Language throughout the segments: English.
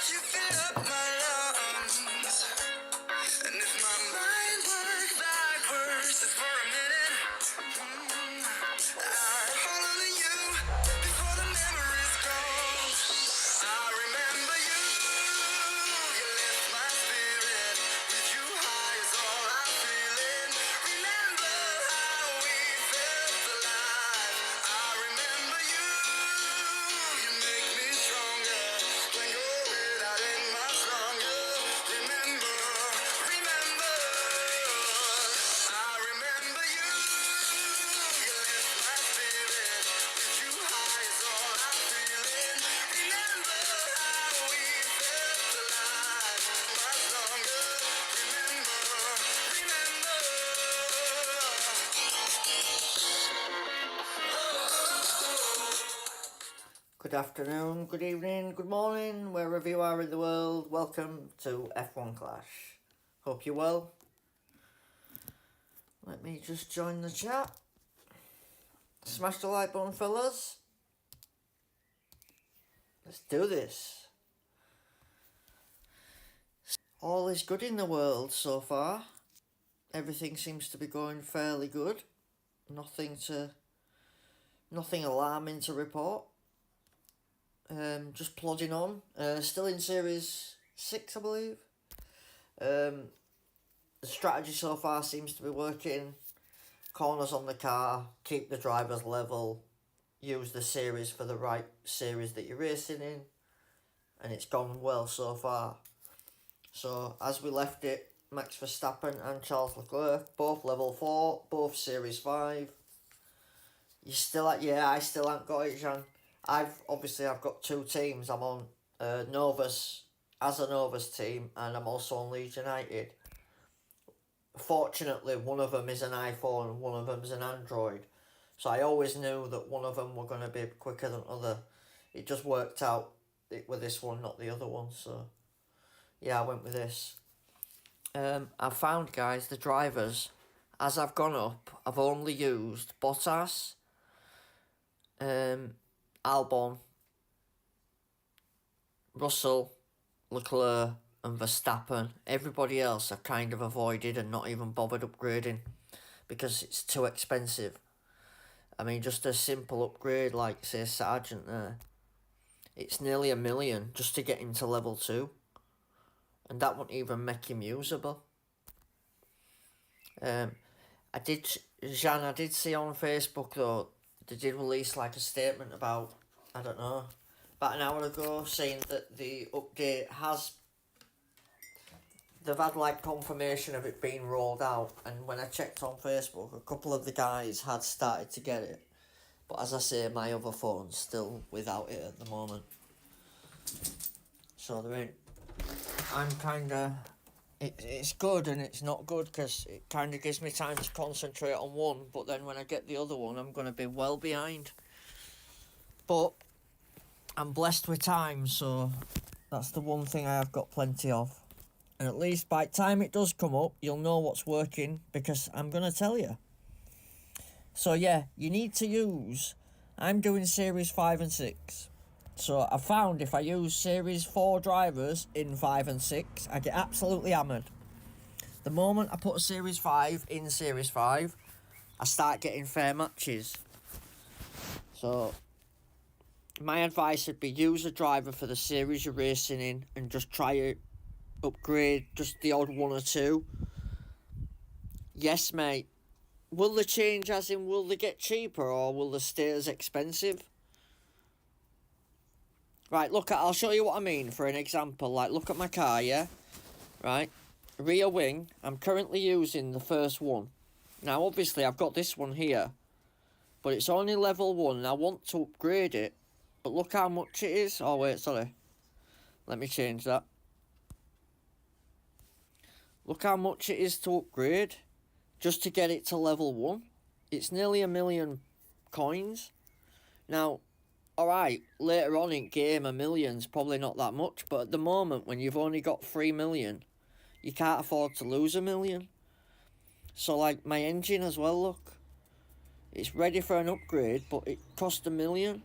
You fill up my lungs, and if my mind works backwards just for a minute, I hold on to you before the memories gone. I remember you. You lift my spirit. With you high is all I'm feeling. Remember how we felt alive. I remember you. You make me stronger. When you're without it much longer. Remember, remember. I remember you. You lift my spirit. With you high is all I'm feeling. Remember how we felt alive. Much longer. Remember, Good afternoon, good evening, good morning, wherever you are in the world. Welcome to F1 Clash. Hope you're well. Let me just join the chat. Smash the like button, fellas. Let's do this. All is good in the world so far. Everything seems to be going fairly good. Nothing alarming to report. Just plodding on. Still in Series 6, I believe. The strategy so far seems to be working. Corners on the car, keep the drivers level, use the series for the right series that you're racing in, and it's gone well so far. So, as we left it, Max Verstappen and Charles Leclerc, both level 4, both Series 5. I still haven't got it, Jan. I've got two teams. I'm on Novus as a Novus team, and I'm also on Leeds United. Fortunately, one of them is an iPhone and one of them is an Android. So I always knew that one of them were going to be quicker than the other. It just worked out with this one, not the other one. So, yeah, I went with this. I found, guys, the drivers. As I've gone up, I've only used Bottas, Albon, Russell, Leclerc and Verstappen. Everybody else I've kind of avoided and not even bothered upgrading because it's too expensive. I mean, just a simple upgrade like, say, Sargent there. It's nearly $1 million just to get him to level 2. And that wouldn't even make him usable. I did see on Facebook though, they did release like a statement about, I don't know, about an hour ago, saying that the update they've had like confirmation of it being rolled out, and when I checked on Facebook, a couple of the guys had started to get it. But as I say, my other phone's still without it at the moment. So it's good and it's not good because it kind of gives me time to concentrate on one, but then when I get the other one, I'm going to be well behind. But I'm blessed with time, so that's the one thing I have got plenty of. And at least by the time it does come up, you'll know what's working because I'm going to tell you. So yeah, you need to use... I'm doing Series 5 and 6. So I found if I use Series 4 drivers in 5 and 6, I get absolutely hammered. The moment I put a Series 5 in Series 5, I start getting fair matches. So my advice would be use a driver for the series you're racing in and just try to upgrade just the odd one or two. Yes, mate. Will they change as in will they get cheaper or will they stay as expensive? Right, I'll show you what I mean for an example. Like, look at my car, yeah? Right, rear wing, I'm currently using the first one. Now, obviously, I've got this one here, but it's only level 1 and I want to upgrade it. But look how much it is. Oh, wait, sorry. Let me change that. Look how much it is to upgrade just to get it to level 1. It's nearly 1 million coins. Now, alright, later on in game, 1 million's probably not that much, but at the moment, when you've only got 3 million, you can't afford to lose 1 million. So, like, my engine as well, look. It's ready for an upgrade, but it cost 1 million.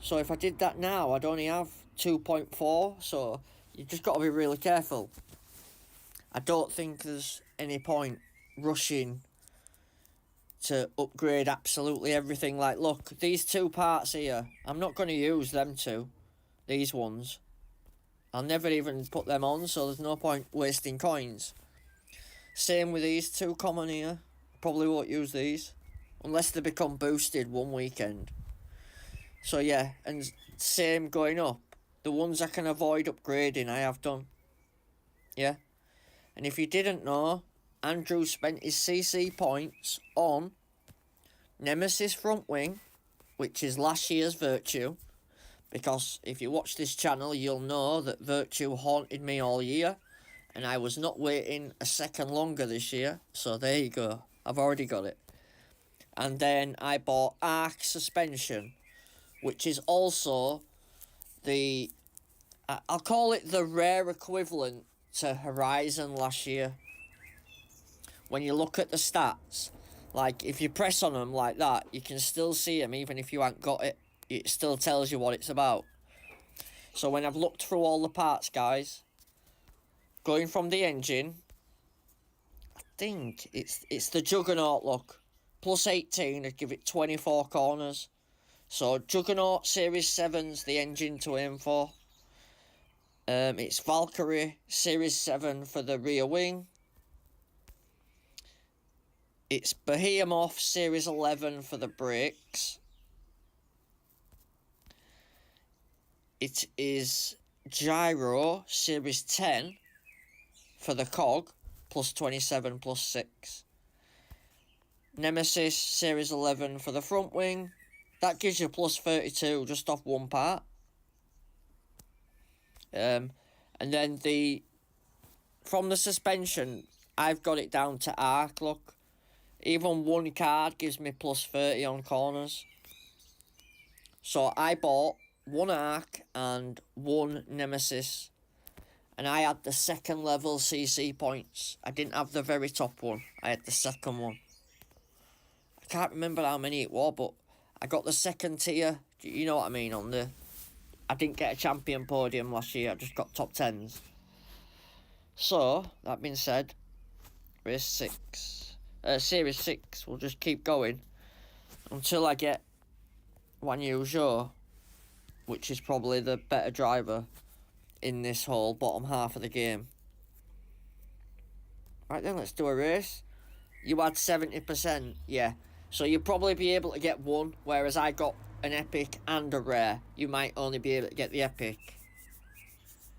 So if I did that now, I'd only have 2.4, so you just got to be really careful. I don't think there's any point rushing to upgrade absolutely everything. Like, look, these two parts here, I'm not going to use them two, these ones. I'll never even put them on, so there's no point wasting coins. Same with these two common here. Probably won't use these unless they become boosted one weekend. So yeah, and same going up. The ones I can avoid upgrading, I have done. Yeah. And if you didn't know, Andrew spent his CC points on Nemesis front wing, which is last year's Virtue. Because if you watch this channel, you'll know that Virtue haunted me all year. And I was not waiting a second longer this year. So there you go. I've already got it. And then I bought Arc Suspension, which is also the... I'll call it the rare equivalent to Horizon last year. When you look at the stats, like if you press on them like that, you can still see them even if you ain't got it. It still tells you what it's about. So when I've looked through all the parts, guys, going from the engine, I think it's the Juggernaut look. Plus 18 would give it 24 corners. So Juggernaut Series 7's the engine to aim for. It's Valkyrie Series 7 for the rear wing. It's Behemoth Series 11 for the brakes. It is Gyro Series 10 for the cog, plus 27 plus 6. Nemesis Series 11 for the front wing. That gives you plus 32 just off one part. And then from the suspension, I've got it down to arc, look. Even one card gives me plus 30 on corners. So I bought one arc and one nemesis. And I had the second level CC points. I didn't have the very top one. I had the second one. I can't remember how many it was, but I got the second tier. You know what I mean? I didn't get a champion podium last year. I just got top 10s. So, that being said, Series 6. We'll just keep going until I get Wan Yu Zhou, which is probably the better driver in this whole bottom half of the game. Right then, let's do a race. You had 70%, yeah. So you'll probably be able to get one, whereas I got an epic and a rare. You might only be able to get the epic.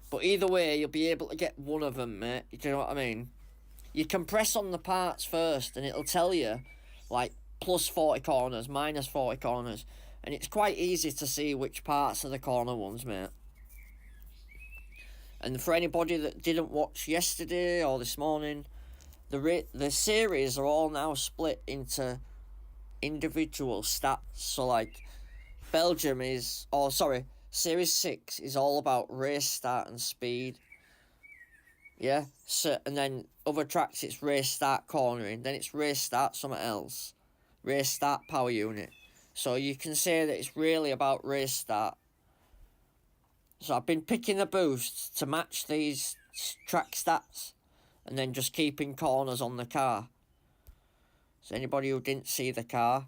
But either way, you'll be able to get one of them, mate. Do you know what I mean? You can press on the parts first, and it'll tell you, like, plus 40 corners, minus 40 corners. And it's quite easy to see which parts are the corner ones, mate. And for anybody that didn't watch yesterday or this morning, the series are all now split into individual stats. So, like, Series 6 is all about race start and speed. Yeah, so, and then other tracks it's race start cornering, then it's race start something else. Race start power unit. So you can say that it's really about race start. So I've been picking the boosts to match these track stats and then just keeping corners on the car. So anybody who didn't see the car,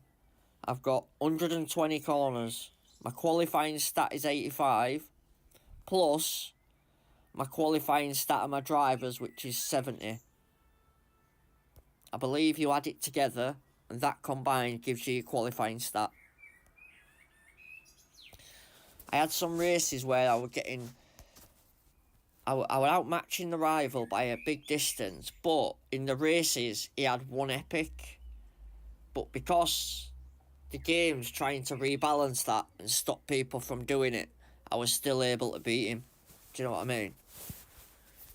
I've got 120 corners. My qualifying stat is 85, plus my qualifying stat of my drivers, which is 70. I believe you add it together, and that combined gives you your qualifying stat. I had some races where I was outmatching the rival by a big distance, but in the races, he had one epic. But because the game's trying to rebalance that and stop people from doing it, I was still able to beat him. Do you know what I mean?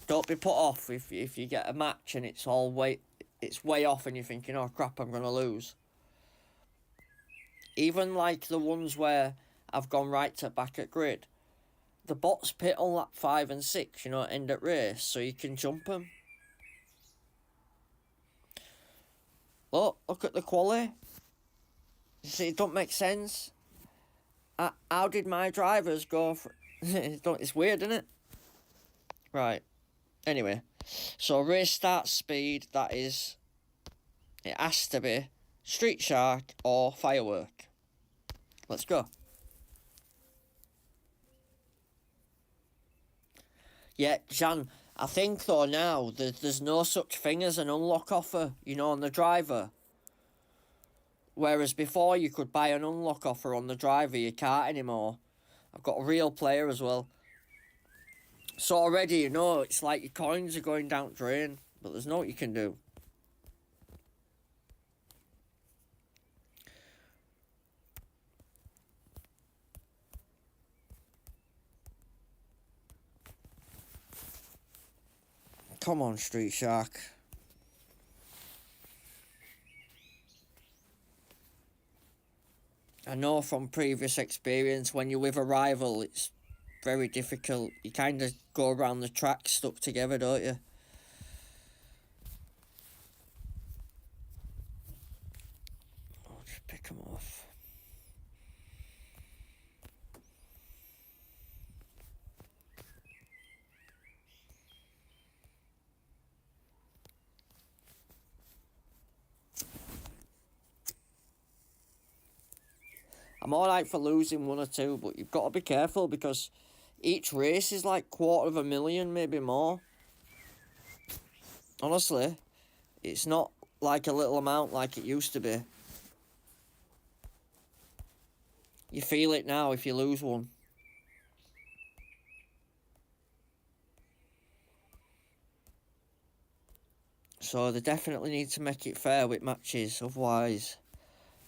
Don't be put off if you get a match and it's way off and you're thinking, oh crap, I'm going to lose. Even like the ones where I've gone right to back at grid, the bots pit on lap 5 and 6, end at race, so you can jump them. Look at the quali. You see, it don't make sense. How did my drivers go It's weird, isn't it? Right. Anyway, so race start speed, that is, it has to be Street Shark or Firework. Let's go. Yeah, Jan, I think though now there's no such thing as an unlock offer, on the driver. Whereas before you could buy an unlock offer on the driver, you can't anymore. I've got a real player as well. So already, it's like your coins are going down drain, but there's no what you can do. Come on, Street Shark. I know from previous experience, when you're with a rival, it's very difficult. You kind of go around the track stuck together, don't you? I'll just pick them off. I'm alright for losing one or two, but you've got to be careful because each race is like $250,000, maybe more. Honestly, it's not like a little amount like it used to be. You feel it now if you lose one. So they definitely need to make it fair with matches, otherwise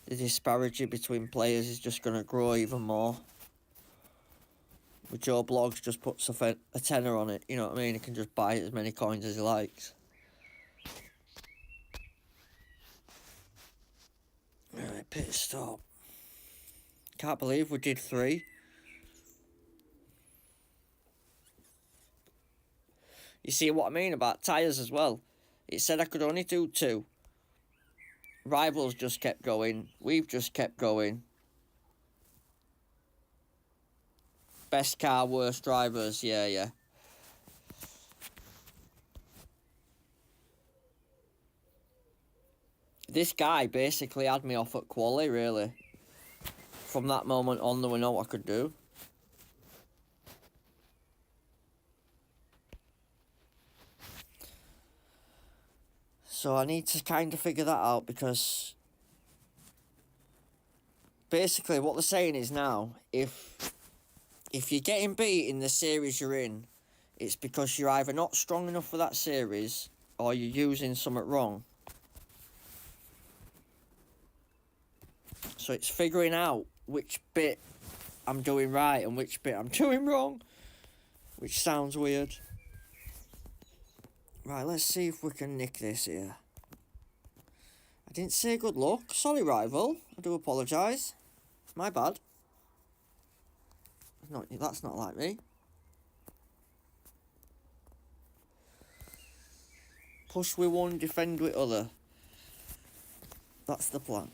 the disparity between players is just going to grow even more. With Joe Bloggs just puts a tenner on it, you know what I mean? He can just buy as many coins as he likes. Right, pit stop. Can't believe we did 3. You see what I mean about tyres as well? It said I could only do 2. Rivals just kept going. We've just kept going. Best car, worst drivers. Yeah. This guy basically had me off at quali, really. From that moment on, there was no what I could do. So I need to kind of figure that out because basically what they're saying is now, if you're getting beat in the series you're in, it's because you're either not strong enough for that series or you're using something wrong. So it's figuring out which bit I'm doing right and which bit I'm doing wrong, which sounds weird. Right, let's see if we can nick this here. I didn't say good luck. Sorry, rival. I do apologise. My bad. That's not like me. Push with one, defend with other. That's the plan.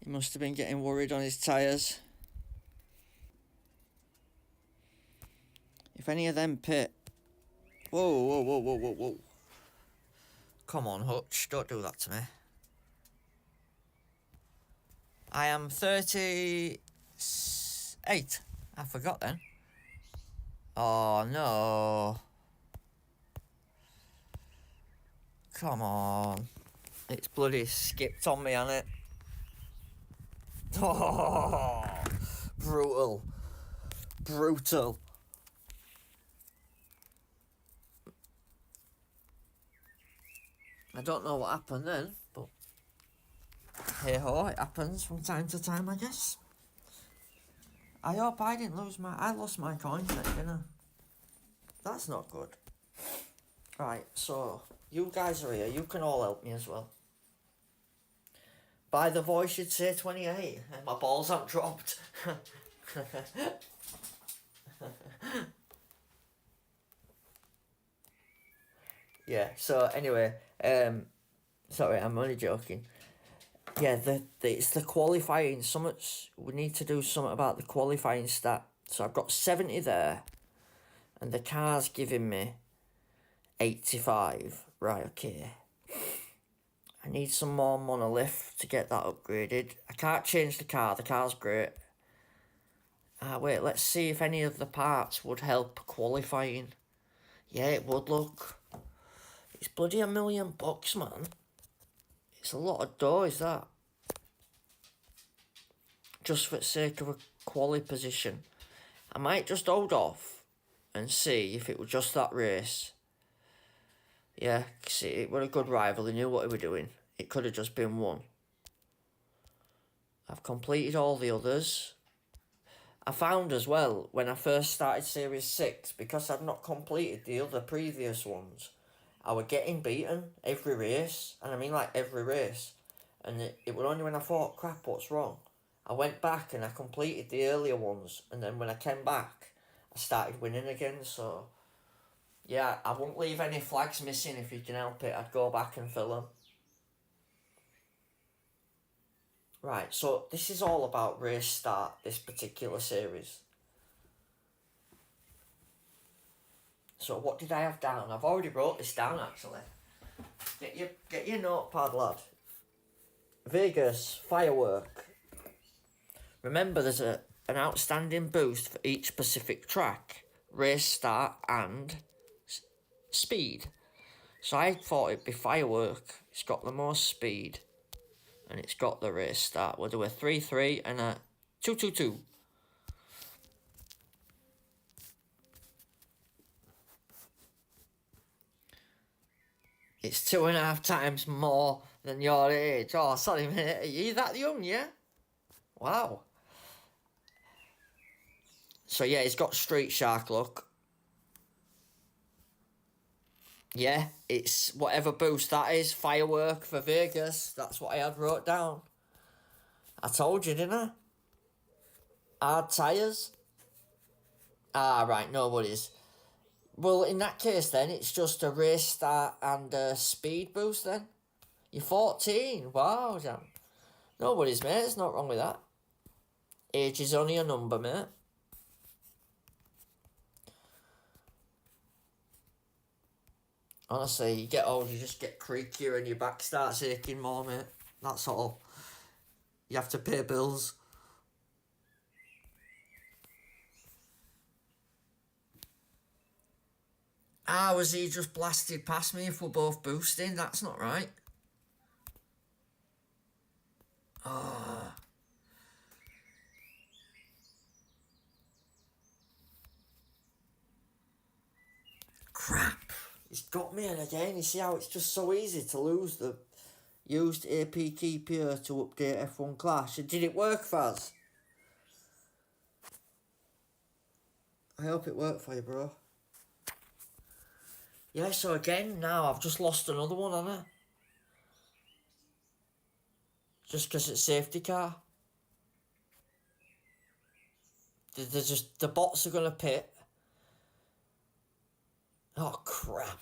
He must have been getting worried on his tyres. If any of them pit... Whoa. Come on, Hutch, don't do that to me. I am 38. I forgot then. Oh, no. Come on. It's bloody skipped on me, hasn't it? Oh, brutal. I don't know what happened then, but hey ho, it happens from time to time, I guess. I hope I didn't lose I lost my coins then, didn't I? That's not good. Right, so you guys are here, you can all help me as well. By the voice, you'd say 28, and my balls aren't dropped. Yeah, so anyway, sorry, I'm only joking. Yeah, it's the qualifying. We need to do something about the qualifying stat. So I've got 70 there, and the car's giving me 85. Right, okay. I need some more monolith to get that upgraded. I can't change the car's great. Wait, let's see if any of the parts would help qualifying. Yeah, it would, look. It's bloody $1 million, man. It's a lot of dough, is that? Just for the sake of a quali position. I might just hold off and see if it was just that race. Yeah, see, it were a good rival. He knew what he was doing. It could have just been one. I've completed all the others. I found as well, when I first started Series 6, because I'd not completed the other previous ones, I was getting beaten every race. And I mean like every race. And it was only when I thought, crap, what's wrong? I went back and I completed the earlier ones. And then when I came back, I started winning again. So, yeah, I won't leave any flags missing if you can help it. I'd go back and fill them. Right, so this is all about race start, this particular series. So what did I have down? I've already wrote this down, actually. Get your notepad, lad. Vegas, firework. Remember, there's an outstanding boost for each specific track. Race start and speed. So I thought it'd be firework. It's got the most speed. And it's got the race start. We'll do a 3-3 and a 2-2-2. It's 2.5 times more than your age. Oh, sorry, mate. Are you that young, yeah? Wow. So, yeah, he's got Street Shark look. Yeah, it's whatever boost that is. Firework for Vegas. That's what I had wrote down. I told you, didn't I? Hard tyres. Ah, right, no worries. Well, in that case, then, it's just a race start and a speed boost, then. You're 14. Wow, Jam. No worries, mate. There's not wrong with that. Age is only a number, mate. Honestly, you get old, you just get creakier and your back starts aching more, mate. That's all. You have to pay bills. Was he just blasted past me if we're both boosting? That's not right. Oh. Crap. He's got me in again. You see how it's just so easy to lose the used AP key here to update F1 Clash. Did it work, Faz? I hope it worked for you, bro. Yeah, so again, now I've just lost another one, haven't I? Just because it's safety car. They're just, the bots are going to pit. Oh, crap.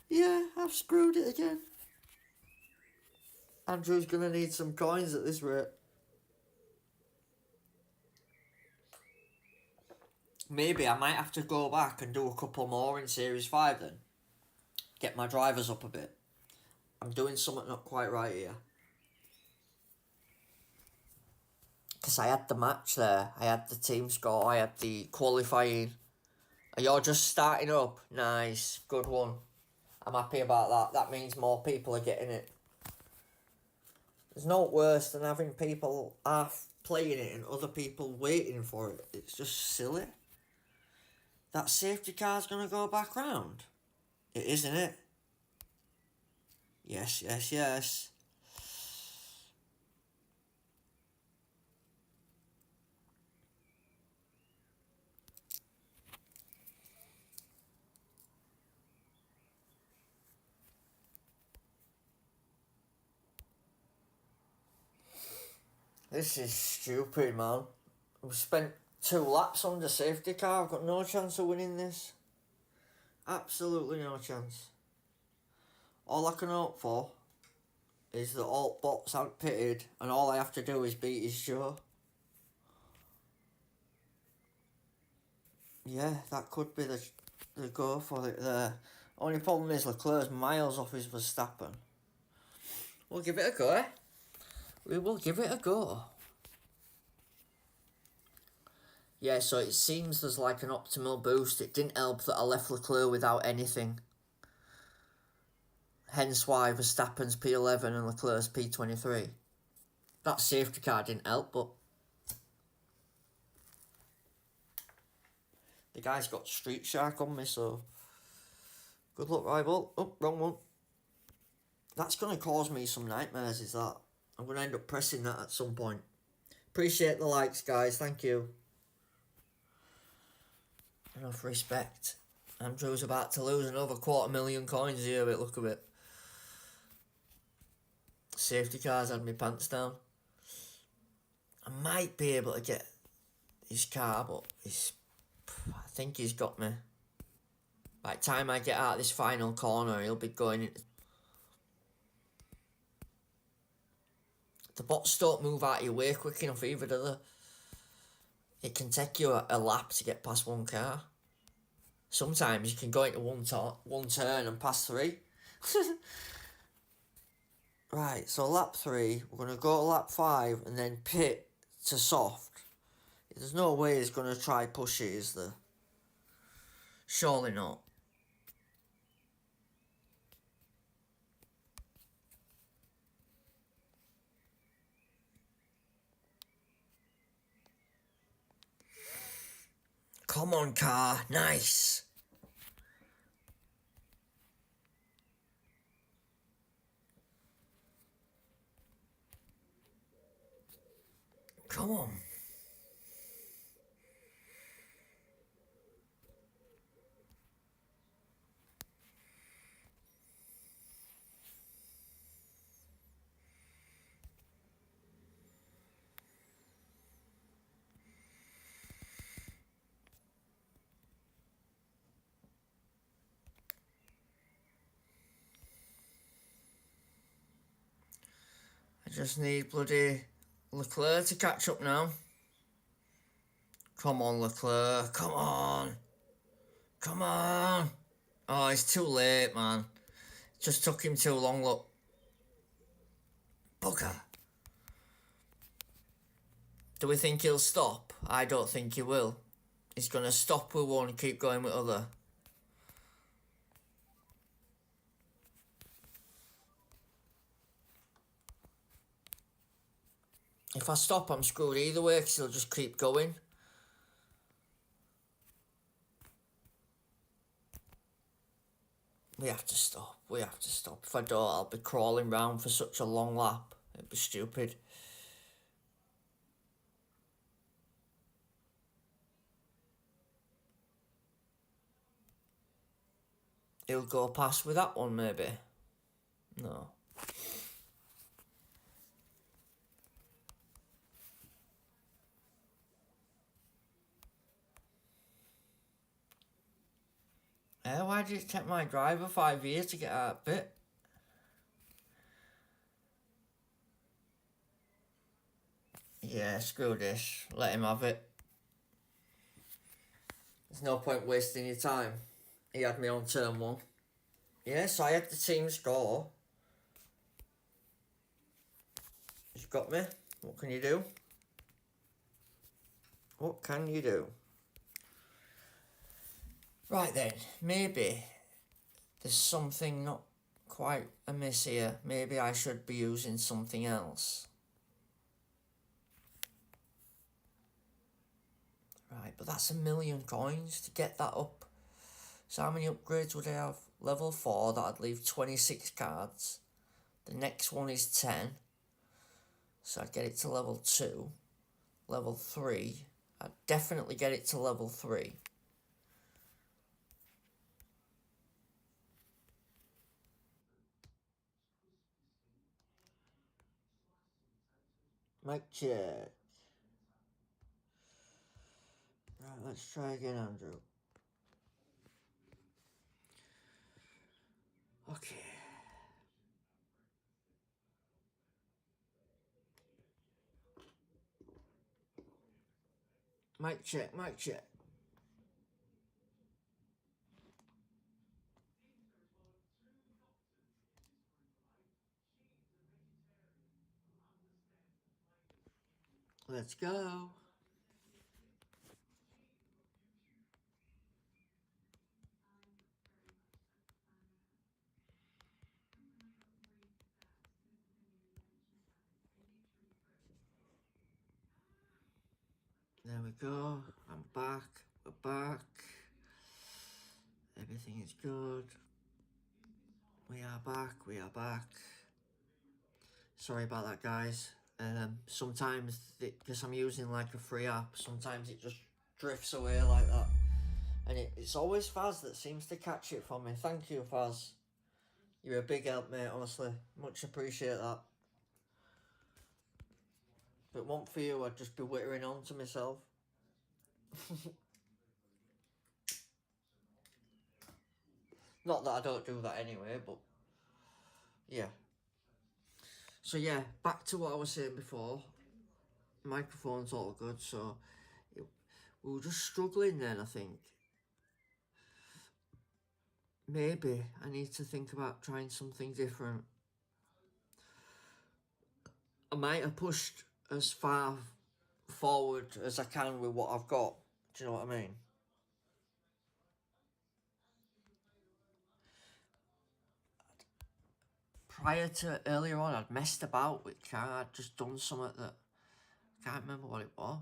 Yeah, I've screwed it again. Andrew's going to need some coins at this rate. Maybe I might have to go back and do a couple more in Series 5 then. Get my drivers up a bit. I'm doing something not quite right here. Because I had the match there. I had the team score. I had the qualifying. You're just starting up. Nice. Good one. I'm happy about that. That means more people are getting it. There's no worse than having people half playing it and other people waiting for it. It's just silly. That safety car's going to go back round. It is, isn't it? Yes, yes, yes. This is stupid, man. We've spent 2 laps on the safety car. I've got no chance of winning this. Absolutely no chance. All I can hope for is that all bots aren't pitted and all I have to do is beat his show. Yeah, that could be the go for it there. Only problem is Leclerc's miles off his Verstappen. We'll give it a go, eh? We will give it a go. Yeah, so it seems there's like an optimal boost. It didn't help that I left Leclerc without anything. Hence why Verstappen's P11 and Leclerc's P23. That safety car didn't help, but the guy's got Street Shark on me, so good luck, rival. Oh, wrong one. That's going to cause me some nightmares, is that? I'm going to end up pressing that at some point. Appreciate the likes, guys. Thank you. Enough respect. Andrew's about to lose another 250,000 coins here, but look at it. Safety cars had my pants down. I might be able to get his car, but I think he's got me. By the time I get out of this final corner, he'll be going into... The bots don't move out of your way quick enough either, do they? It can take you a lap to get past one car. Sometimes you can go into one turn and pass 3. Right, so lap 3, we're going to go to lap 5 and then pit to soft. There's no way he's going to try push it, is there? Surely not. Come on, car. Nice. Come on. I just need bloody Leclerc to catch up now. Come on, Leclerc. Come on. Come on. Oh, it's too late, man. Just took him too long, look. Bugger. Do we think he'll stop? I don't think he will. He's going to stop with one and keep going with other. If I stop, I'm screwed either way because he'll just keep going. We have to stop. We have to stop. If I don't, I'll be crawling round for such a long lap. It'd be stupid. He'll go past with that one, maybe. No. Why did it take my driver 5 years to get out of pit? Yeah, screw this. Let him have it. There's no point wasting your time. He had me on turn 1. Yes, I had the team score. You've got me. What can you do? What can you do? Right then, maybe there's something not quite amiss here. Maybe I should be using something else. Right, but that's 1,000,000 coins to get that up. So how many upgrades would I have? Level 4, that'd leave 26 cards. The next one is 10. So I'd get it to level 2. Level 3. I'd definitely get it to level 3. Mic check. Right, let's try again, Andrew. Okay. Mic check, mic check. Let's go. There we go. I'm back. We're back. Everything is good. We are back. We are back. Sorry about that, guys. Sometimes, because I'm using like a free app, sometimes it just drifts away like that. And it's always Faz that seems to catch it for me. Thank you, Faz. You're a big help, mate, honestly. Much appreciate that. If it weren't for you, I'd just be wittering on to myself. Not that I don't do that anyway, but yeah. So yeah, back to what I was saying before. Microphone's all good, so we were just struggling then, I think. Maybe I need to think about trying something different. I might have pushed as far forward as I can with what I've got. Do you know what I mean? Prior to earlier on, I'd messed about with car. I'd just done something that I can't remember what it was.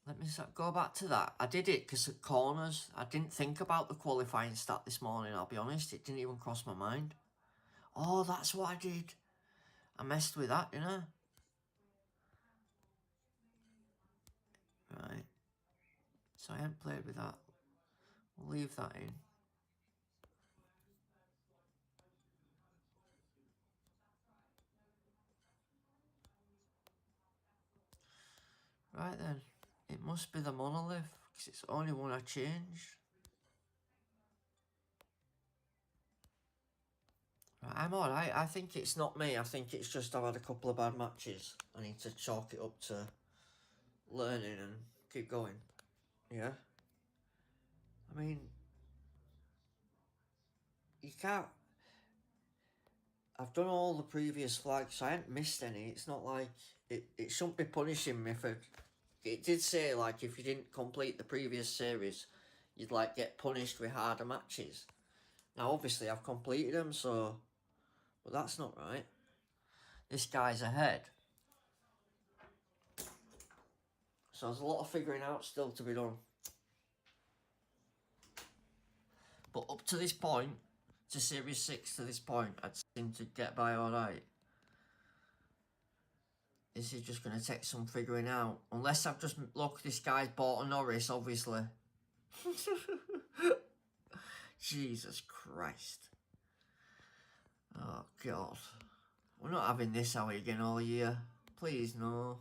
Let me go back to that. I did it because at corners, I didn't think about the qualifying stat this morning, I'll be honest. It didn't even cross my mind. Oh, that's what I did. I messed with that, didn't I? Right. So I hadn't played with that. We'll leave that in. Right then. It must be the monolith, because it's the only one I changed. Right, I'm alright. I think it's not me. I think it's just I've had a couple of bad matches. I need to chalk it up to learning and keep going. Yeah? I mean, you can't... I've done all the previous flags, so I haven't missed any. It's not like... It shouldn't be punishing me for... It did say, like, if you didn't complete the previous series, you'd, like, get punished with harder matches. Now, obviously, I've completed them, so... But that's not right. This guy's ahead. So there's a lot of figuring out still to be done. But up to this point, to Series 6 to this point, I'd seem to get by alright. This is just going to take some figuring out. Unless I've just... Look, this guy's bought a Norris, obviously. Jesus Christ. Oh, God. We're not having this out again all year. Please, no.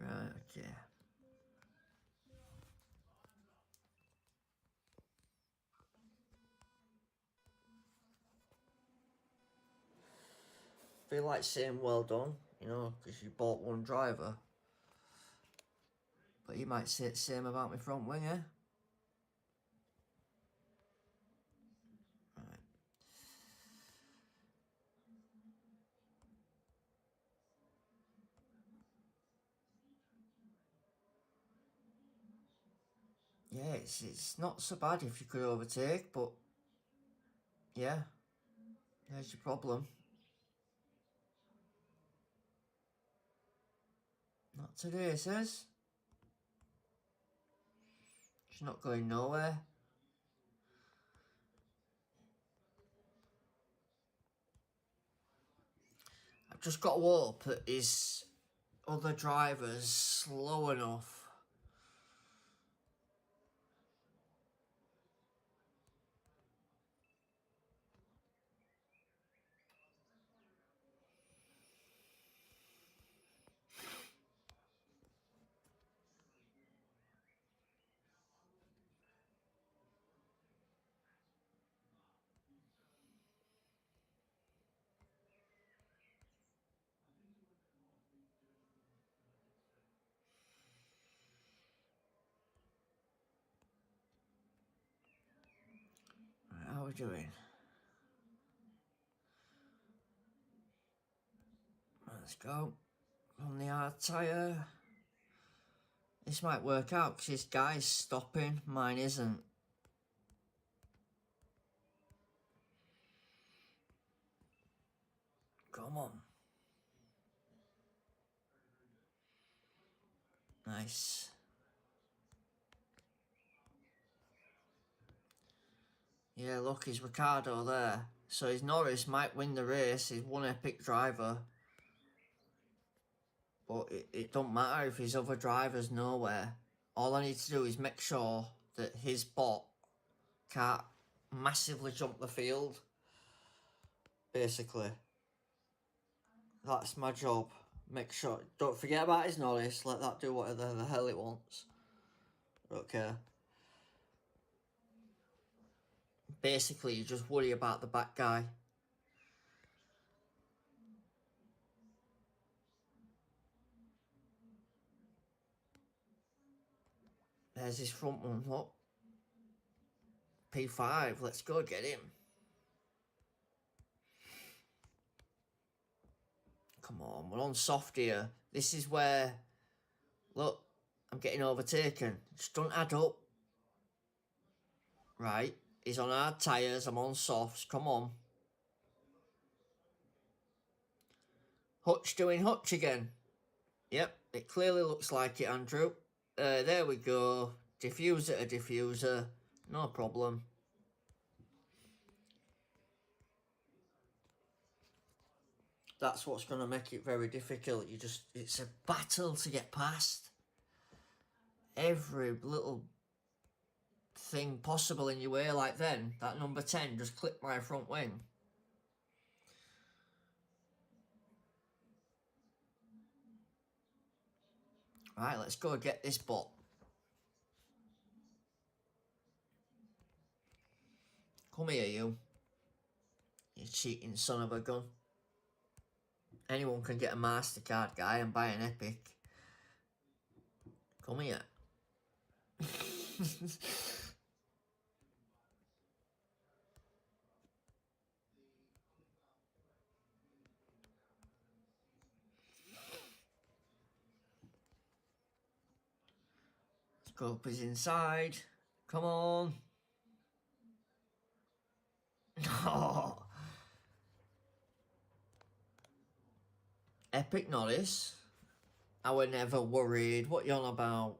Right, okay. Feel like saying well done, you know, because you bought one driver. But you might say the same about my front winger. Right. Yeah, it's not so bad if you could overtake, but yeah, there's your problem. Not today, it says. She's not going nowhere. I've just got to hope that his other driver's slow enough. we doing? Let's go. On the hard tyre. This might work out because this guy's stopping, mine isn't. Come on. Nice. Yeah, look, he's Ricardo there. So his Norris might win the race. He's one epic driver. But it don't matter if his other driver's nowhere. All I need to do is make sure that his bot can't massively jump the field. Basically. That's my job. Make sure. Don't forget about his Norris. Let that do whatever the hell it wants. Okay. Basically, you just worry about the back guy. There's his front one. Look. P5. Let's go get him. Come on, we're on soft here. This is where... Look, I'm getting overtaken. Just don't add up. Right. He's on hard tyres. I'm on softs. Come on. Hutch doing Hutch again. Yep, it clearly looks like it, Andrew. There we go. Diffuser to diffuser. No problem. That's what's going to make it very difficult. It's a battle to get past. Every little thing possible in your way, like then, that number 10 just clipped my front wing. Right, let's go get this bot. Come here, you. You cheating son of a gun. Anyone can get a MasterCard, guy, and buy an Epic. Come here. Scope is inside. Come on. Oh. Epic Norris. I were never worried. What you on about?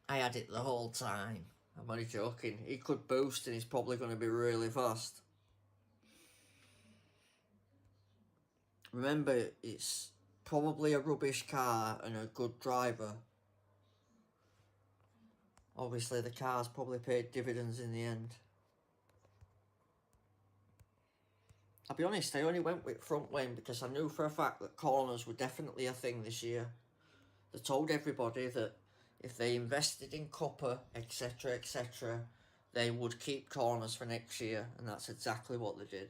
I had it the whole time. I'm only joking. He could boost and he's probably going to be really fast. Remember, it's probably a rubbish car and a good driver. Obviously, the car's probably paid dividends in the end. I'll be honest, I only went with front wing because I knew for a fact that corners were definitely a thing this year. They told everybody that if they invested in copper, etc., etc., they would keep corners for next year, and that's exactly what they did.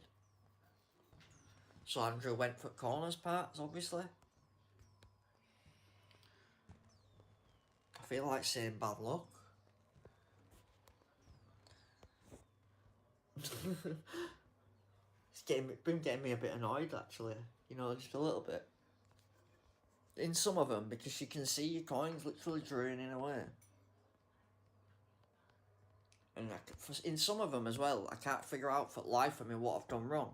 So Andrew went for corners parts, obviously. I feel like saying bad luck. It's been getting me a bit annoyed, actually. You know, just a little bit. In some of them, because you can see your coins literally draining away. And in some of them as well, I can't figure out for the life of me what I've done wrong.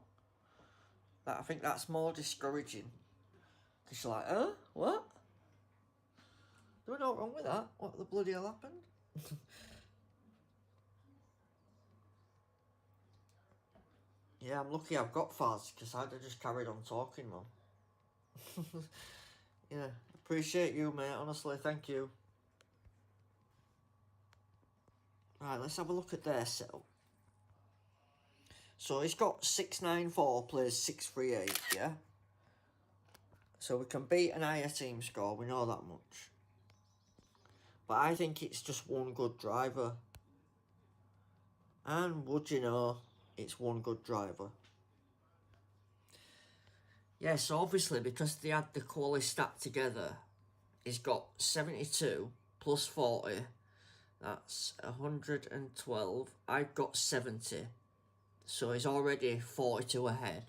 I think that's more discouraging. Because you're like, huh? What? There was no wrong with that. What the bloody hell happened? Yeah, I'm lucky I've got Faz, because I'd have just carried on talking, man. Yeah, appreciate you, mate, honestly, thank you. Right, let's have a look at their setup. So he's got 694, plays 638, yeah? So we can beat an higher team score, we know that much. But I think it's just one good driver. And would you know, it's one good driver. Yeah, so obviously, because they had the quality stat together, he's got 72 plus 40. That's 112. I've got 70 So he's already 42 ahead.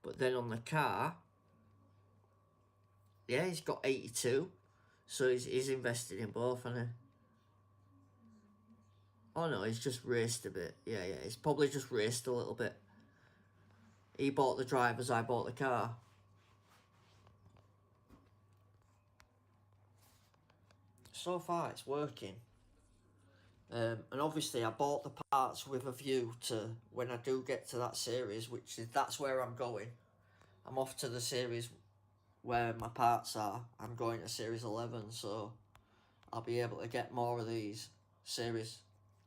But then on the car, yeah, he's got 82. So he's invested in both, hasn't he? Oh no, he's just raced a bit. Yeah, he's probably just raced a little bit. He bought the drivers, I bought the car. So far it's working. And obviously I bought the parts with a view to when I do get to that series, that's where I'm going. I'm off to the series where my parts are. I'm going to Series 11, so I'll be able to get more of these series.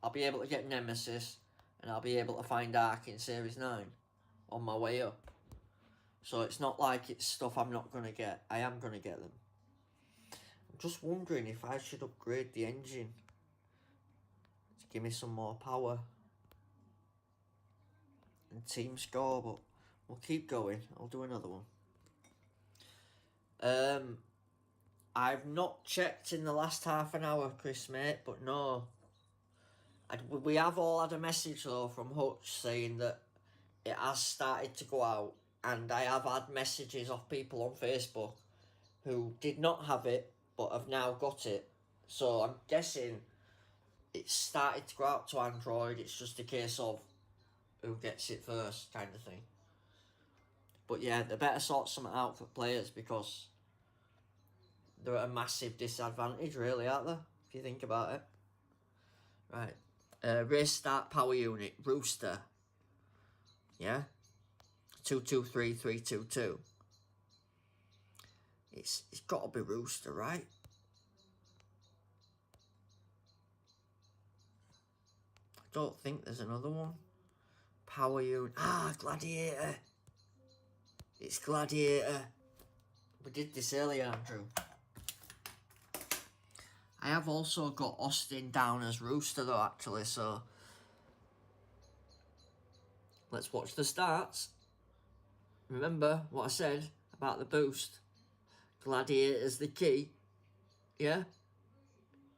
I'll be able to get Nemesis, and I'll be able to find Ark in Series 9 on my way up. So it's not like it's stuff I'm not going to get. I am going to get them. I'm just wondering if I should upgrade the engine to give me some more power and team score, but we'll keep going. I'll do another one. I've not checked in the last half an hour, Chris, mate, but no. We have all had a message, though, from Hutch saying that it has started to go out, and I have had messages of people on Facebook who did not have it, but have now got it. So I'm guessing it's started to go out to Android. It's just a case of who gets it first, kind of thing. But yeah, they better sort something out for players, because they're at a massive disadvantage, really, aren't they? If you think about it. Right. Race start power unit, Rooster. Yeah? 223322. It's got to be Rooster, right? I don't think there's another one. Power unit. Gladiator. It's Gladiator. We did this earlier, Andrew. I have also got Austin down as Rooster, though, actually, so let's watch the starts. Remember what I said about the boost. Gladiator's the key. Yeah?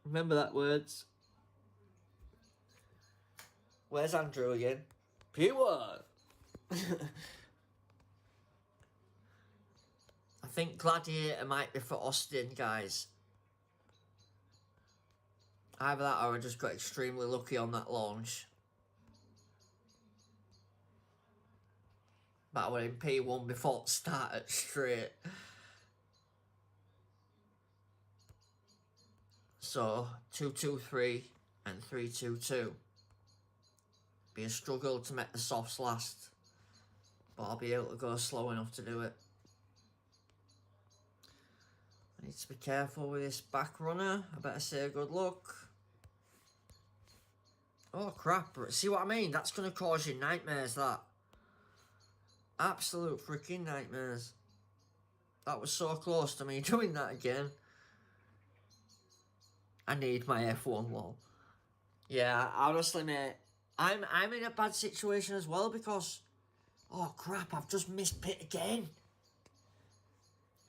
Remember that words. Where's Andrew again? P1! I think Gladiator might be for Austin, guys. Either that or I just got extremely lucky on that launch. But I were in P1 before it started straight. So, 223 and 322. Be a struggle to make the softs last. But I'll be able to go slow enough to do it. I need to be careful with this back runner. I better say good luck. Oh crap, see what I mean? That's going to cause you nightmares, that. Absolute freaking nightmares. That was so close to me doing that again. I need my F1 lol. Yeah, honestly, mate, I'm in a bad situation as well, because oh crap, I've just missed pit again.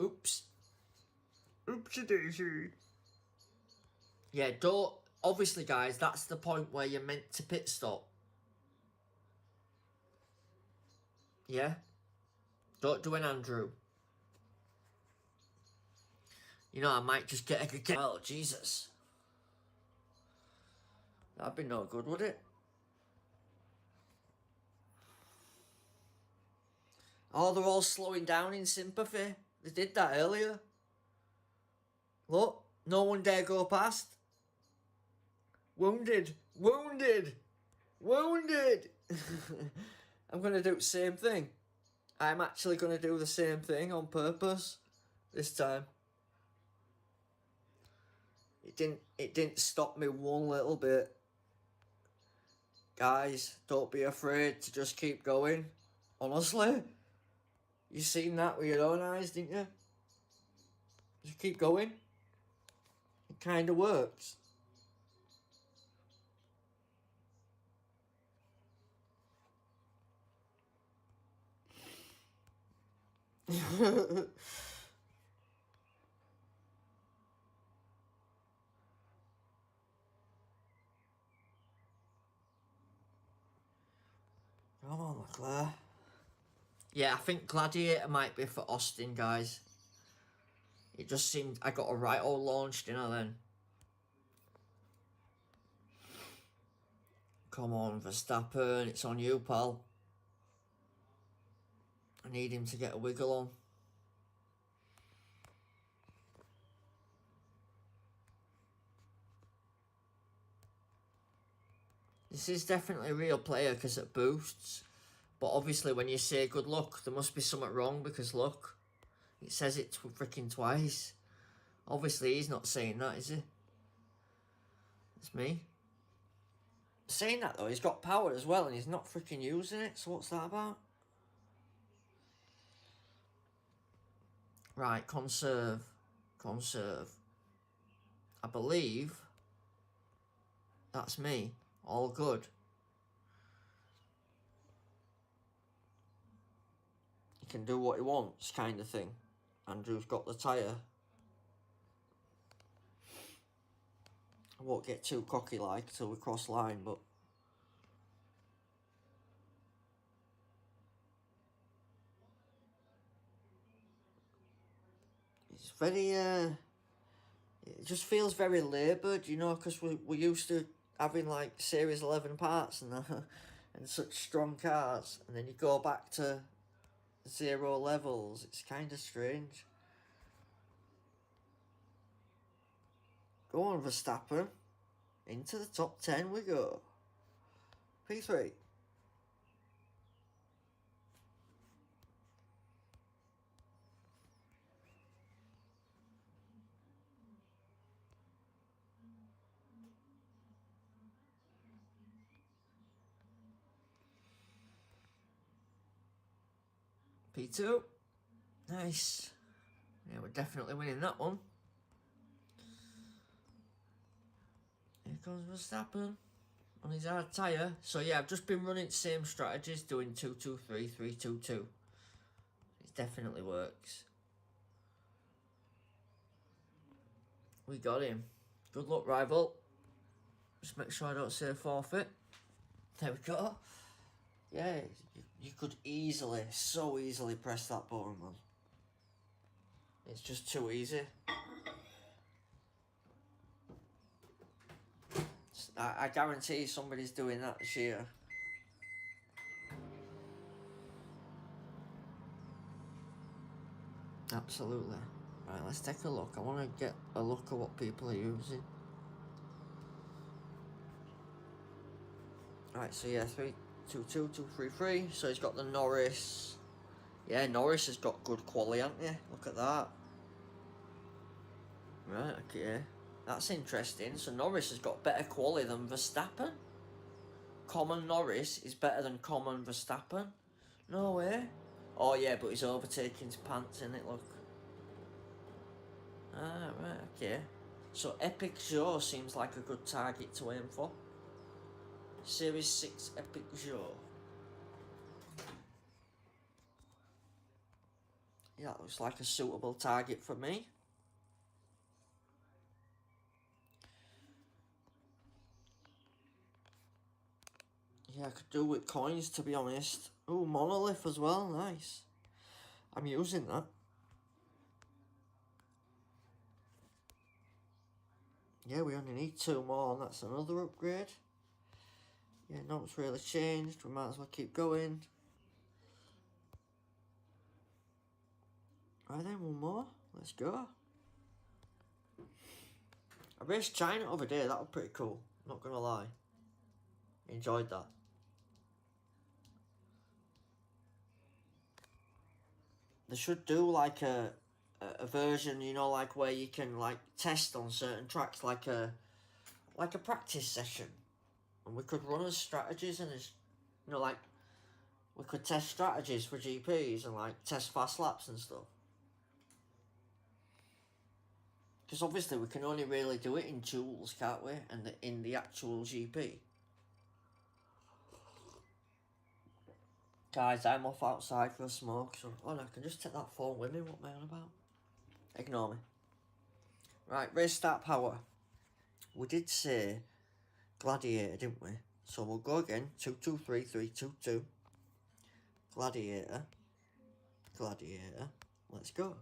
Oops. Oopsie daisy. Yeah, don't. Obviously, guys, that's the point where you're meant to pit stop. Yeah? Don't do an Andrew. You know, I might just get a... Oh, Jesus. That'd be no good, would it? Oh, they're all slowing down in sympathy. They did that earlier. Look, no one dare go past. Wounded. Wounded. Wounded. I'm going to do the same thing. I'm actually going to do the same thing on purpose this time. It didn't stop me one little bit. Guys, don't be afraid to just keep going. Honestly, you seen that with your own eyes, didn't you? Just keep going. It kind of works. Leclerc. Yeah, I think Gladiator might be for Austin, guys. It just seemed I got a right old launch, didn't I, then? Come on, Verstappen, it's on you, pal. I need him to get a wiggle on. This is definitely a real player because it boosts. But obviously when you say good luck, there must be something wrong because look, it says it freaking twice. Obviously he's not saying that, is he? It's me. Saying that though, he's got power as well and he's not freaking using it, so what's that about? Right, conserve. Conserve. I believe that's me. All good. He can do what he wants, kind of thing. Andrew's got the tyre. I won't get too cocky like till we cross line, but it's very it just feels very laboured, you know, because we're used to having like Series 11 parts and and such strong cars, and then you go back to 0 levels. It's kind of strange. Go on, Verstappen. Into the top 10 we go. P3. P2. Nice. Yeah, we're definitely winning that one. Here comes Verstappen on his hard tyre. So yeah, I've just been running same strategies, doing 2-2-3, 3-2-2. It definitely works. We got him. Good luck, rival. Just make sure I don't say forfeit. There we go. Yeah, you could easily, so easily press that button, man. It's just too easy. I guarantee somebody's doing that this year. Absolutely. Right, let's take a look. I want to get a look at what people are using. Right, so yeah, 3-2-2, 2-3-3. So he's got the Norris. Yeah, Norris has got good quality, hasn't he? Look at that. Right, okay. That's interesting. So Norris has got better quality than Verstappen? Common Norris is better than common Verstappen? No way. Oh yeah, but he's overtaking his pants, innit, look. Ah, right, okay. So Epic Joe seems like a good target to aim for. Series 6 Epic Joe. Yeah, that looks like a suitable target for me. Yeah, I could do with coins, to be honest. Oh, monolith as well, nice. I'm using that. Yeah, we only need 2 more, and that's another upgrade. Yeah, nothing's really changed. We might as well keep going. Right then, one more. Let's go. I raced China over there. That was pretty cool. Not gonna lie. Enjoyed that. They should do like a version, you know, like where you can like test on certain tracks, like a practice session, and we could run as strategies and as, you know, like we could test strategies for GPs and like test fast laps and stuff. Because obviously we can only really do it in duels, can't we? And in the actual GP. Guys, I'm off outside for a smoke, so oh no, I can just take that phone with me. What am I on about? Ignore me. Right, race start power. We did say Gladiator, didn't we? So we'll go again. 2-2-3, 3-2-2. Gladiator. Gladiator. Let's go.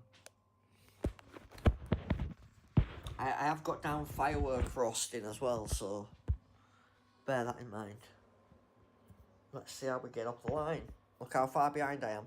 I have got down firework frosting as well, so bear that in mind. Let's see how we get up the line. Look how far behind I am.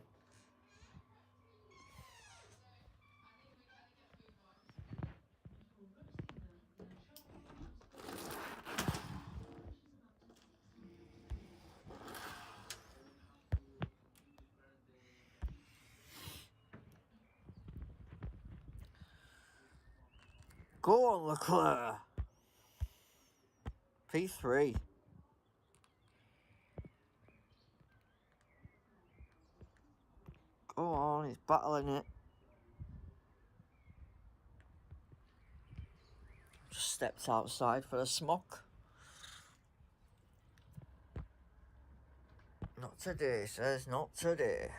Go on, Leclerc. P3. Go on, he's battling it. Just stepped outside for a smoke. Not today, says, not today.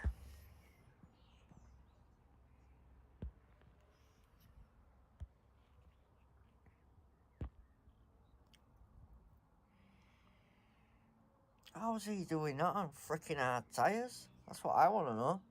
How's he doing that on freaking hard tyres? That's what I want to know.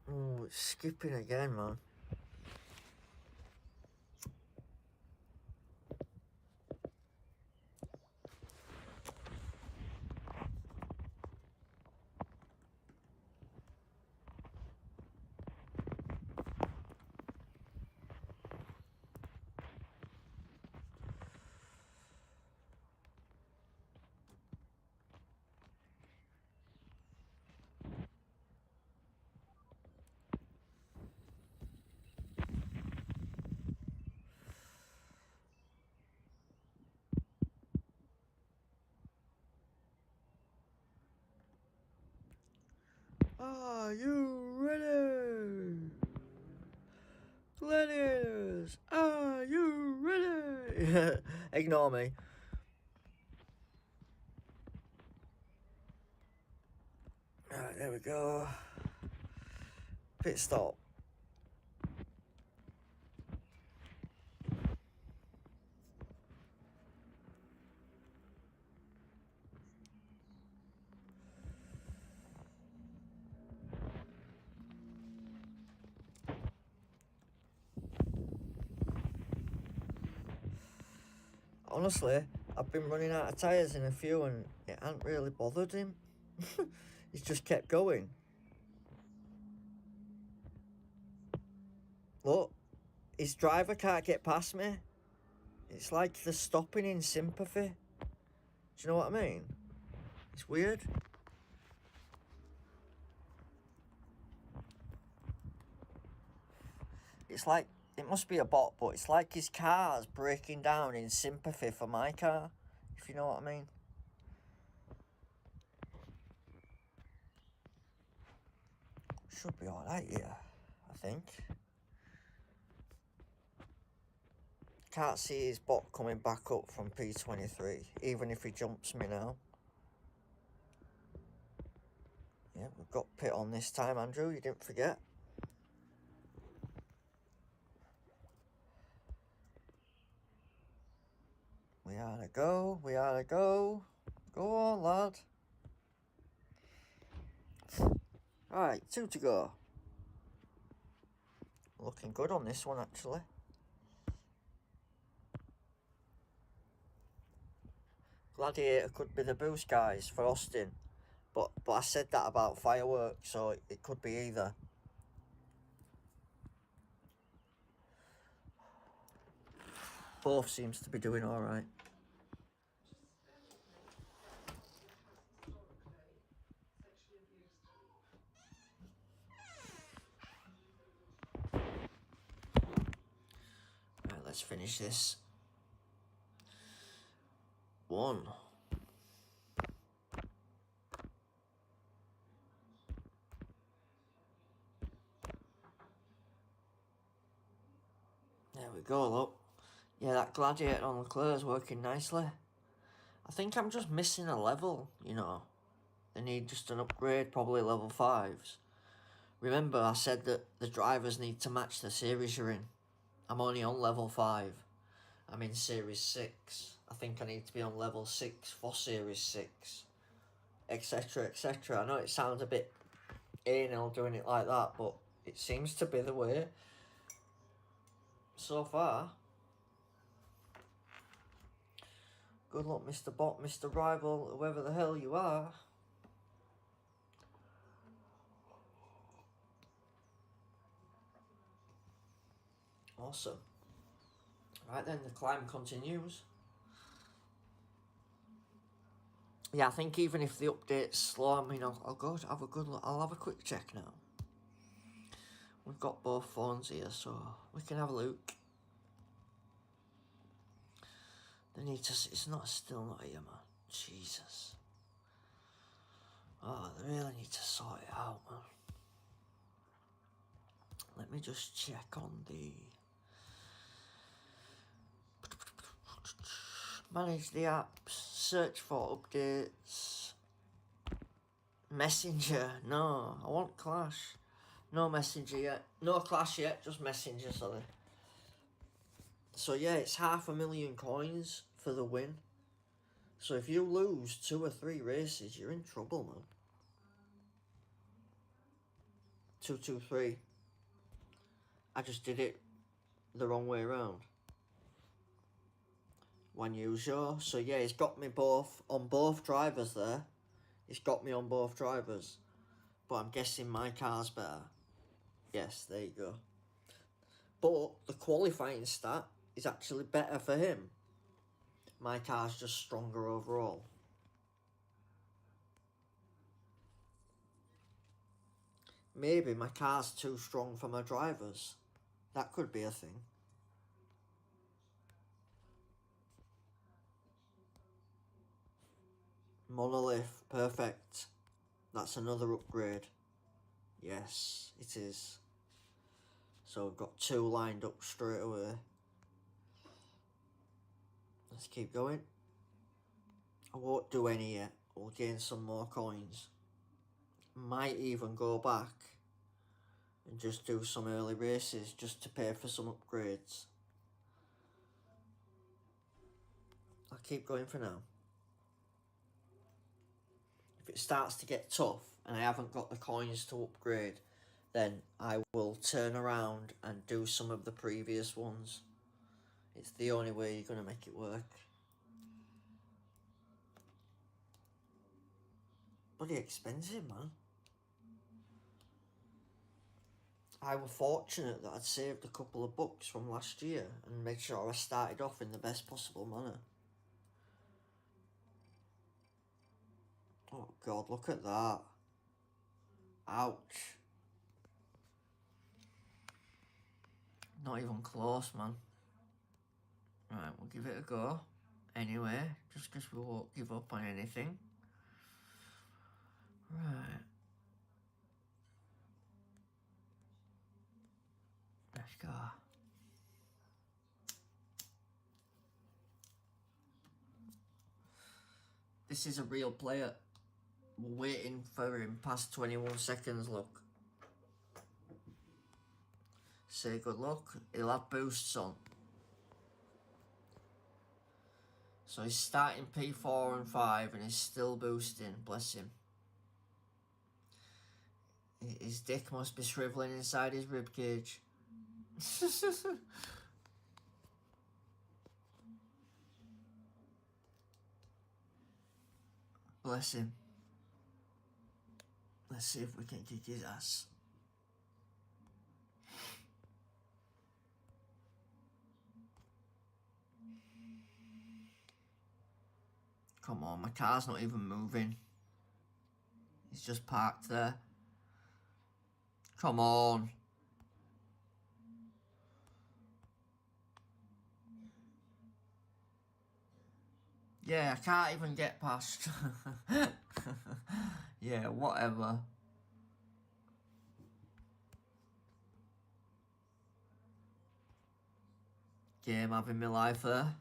Oh, it's skipping again, man. Are you ready? Gladiators, are you ready? Ignore me. Alright, there we go. Pit stop. Honestly, I've been running out of tyres in a few and it hasn't really bothered him. He's just kept going. Look, his driver can't get past me. It's like they're stopping in sympathy. Do you know what I mean? It's weird. It's like, it must be a bot, but it's like his car's breaking down in sympathy for my car, if you know what I mean. Should be alright here, I think. Can't see his bot coming back up from P23, even if he jumps me now. Yeah, we've got pit on this time, Andrew, you didn't forget. We are to go, we are to go. Go on, lad. Right, 2 to go. Looking good on this one, actually. Gladiator could be the boost, guys, for Austin. But I said that about fireworks, so it could be either. Both seems to be doing alright. Right, let's finish this. 1. There we go, look. Yeah, that Gladiator on Leclerc's working nicely. I think I'm just missing a level, you know. They need just an upgrade, probably level 5s. Remember, I said that the drivers need to match the series you're in. I'm only on level 5. I'm in Series 6. I think I need to be on level 6 for Series 6. Etc, etc. I know it sounds a bit anal doing it like that, but it seems to be the way. So far. Good luck, Mr. Bot, Mr. Rival, whoever the hell you are. Awesome. Right then, the climb continues. Yeah, I think even if the update's slow, I mean, I'll go have a good look. I'll have a quick check now. We've got both phones here, so we can have a look. They need to. It's not still not here, man. Jesus. Oh, they really need to sort it out, man. Let me just check on the. Manage the apps, search for updates. Messenger, no, I want Clash. No Messenger yet, no Clash yet, just Messenger, sorry. So yeah, it's 500,000 coins for the win. So if you lose 2 or 3 races, you're in trouble, man. 2, 2, 3. I just did it the wrong way around. One usual. So yeah, it's got me both on both drivers there. It's got me on both drivers. But I'm guessing my car's better. Yes, there you go. But the qualifying stat is actually better for him. My car's just stronger overall. Maybe my car's too strong for my drivers. That could be a thing. Monolith, perfect. That's another upgrade. Yes, it is. So we've got 2 lined up straight away. Let's keep going. I won't do any yet. We'll gain some more coins. Might even go back and just do some early races just to pay for some upgrades. I'll keep going for now. If it starts to get tough and I haven't got the coins to upgrade, then I will turn around and do some of the previous ones. It's the only way you're going to make it work. Bloody expensive, man. I was fortunate that I'd saved a couple of bucks from last year and made sure I started off in the best possible manner. Oh God, look at that. Ouch. Not even close, man. Right, we'll give it a go. Anyway, just because we won't give up on anything. Right. Let's go. This is a real player. We're waiting for him past 21 seconds, look. Say good luck. He'll have boosts on. So he's starting P4 and 5 and he's still boosting, bless him. His dick must be shrivelling inside his ribcage. Bless him. Let's see if we can kick his ass. Come on, my car's not even moving. It's just parked there. Come on. Yeah, I can't even get past. Yeah, whatever. Game having my life there.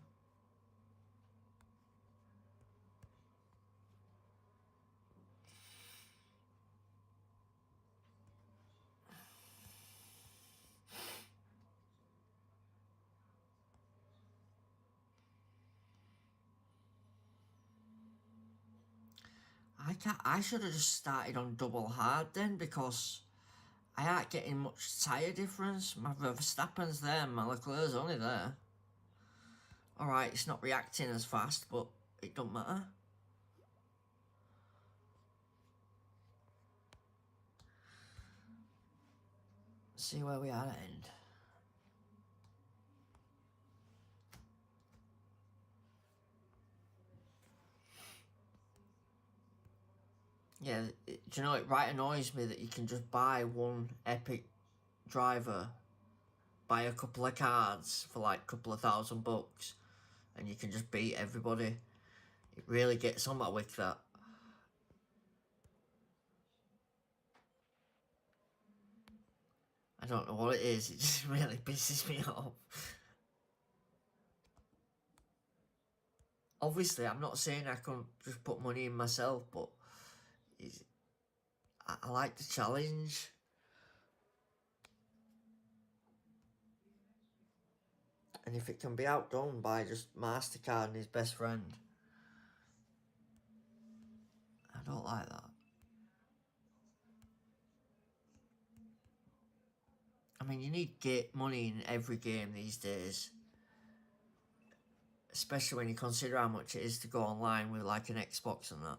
I should have just started on double hard then, because I aren't getting much tyre difference. My Verstappen's there, my Leclerc's only there. Alright, it's not reacting as fast, but it don't matter. See where we are at end. Yeah, do you know, it right annoys me that you can just buy one epic driver, buy a couple of cards for like a couple of $1,000, and you can just beat everybody. It really gets on my wick, that. I don't know what it is, it just really pisses me off. Obviously, I'm not saying I can just put money in myself, but I like the challenge. And if it can be outdone by just MasterCard and his best friend, I don't like that. I mean, you need money in every game these days. Especially when you consider how much it is to go online with like an Xbox and that.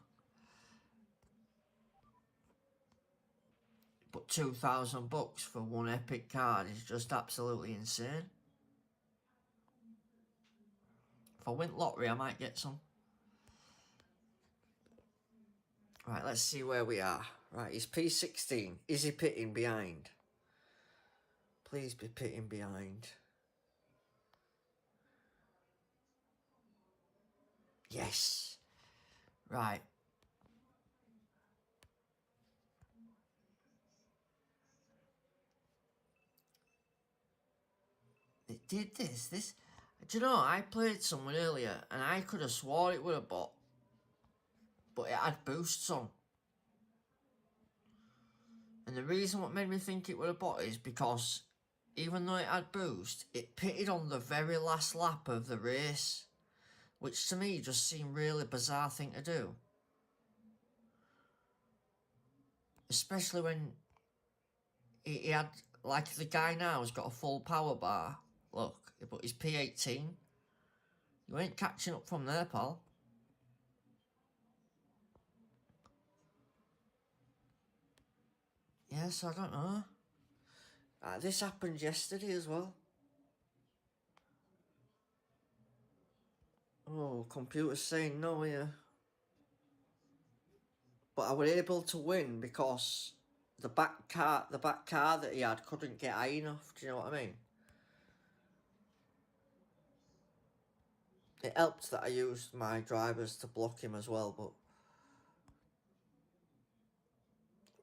But $2,000 for one epic card is just absolutely insane. If I win lottery, I might get some. Right, let's see where we are. Right, he's P16. Is he pitting behind? Please be pitting behind. Yes. Right. It did this. Do you know, I played someone earlier and I could have swore it was a bot. But it had boosts on. And the reason what made me think it was a bot is because even though it had boost, it pitted on the very last lap of the race. Which to me just seemed really bizarre thing to do. Especially when he had, like the guy now has got a full power bar. Look, but he's P18. You ain't catching up from there, pal. Yes, I don't know. This happened yesterday as well. Oh, computer's saying no here. But I was able to win because the back car that he had couldn't get high enough. Do you know what I mean? It helped that I used my drivers to block him as well, but...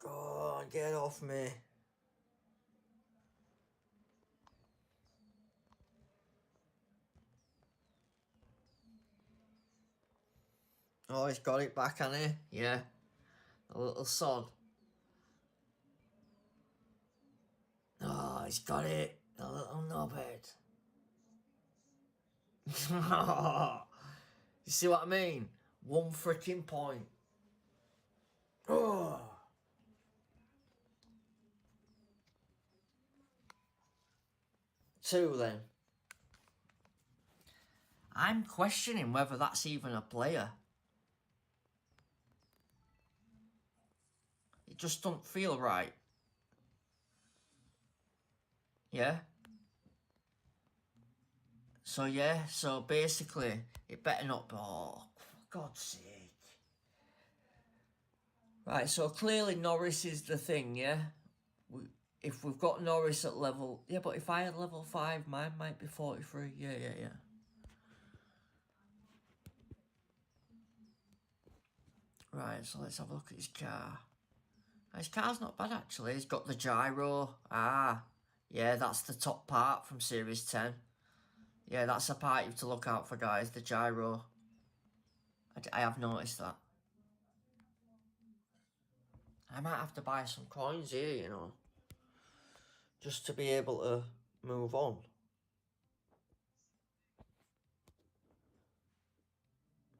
Go on, get off me. Oh, he's got it back, hasn't he? Yeah. A little sod. Oh, he's got it. A little knobhead. You see what I mean? One freaking point. Oh. Two then. I'm questioning whether that's even a player. It just don't feel right. Yeah? So yeah, so basically, it better not be... Oh, for God's sake. Right, so clearly Norris is the thing, yeah? If we've got Norris at level... Yeah, but if I had level 5, mine might be 43. Yeah. Right, so let's have a look at his car. His car's not bad, actually. He's got the gyro. Ah, yeah, that's the top part from Series 10. Yeah, that's a part you have to look out for, guys, the gyro. I have noticed that. I might have to buy some coins here, you know. Just to be able to move on.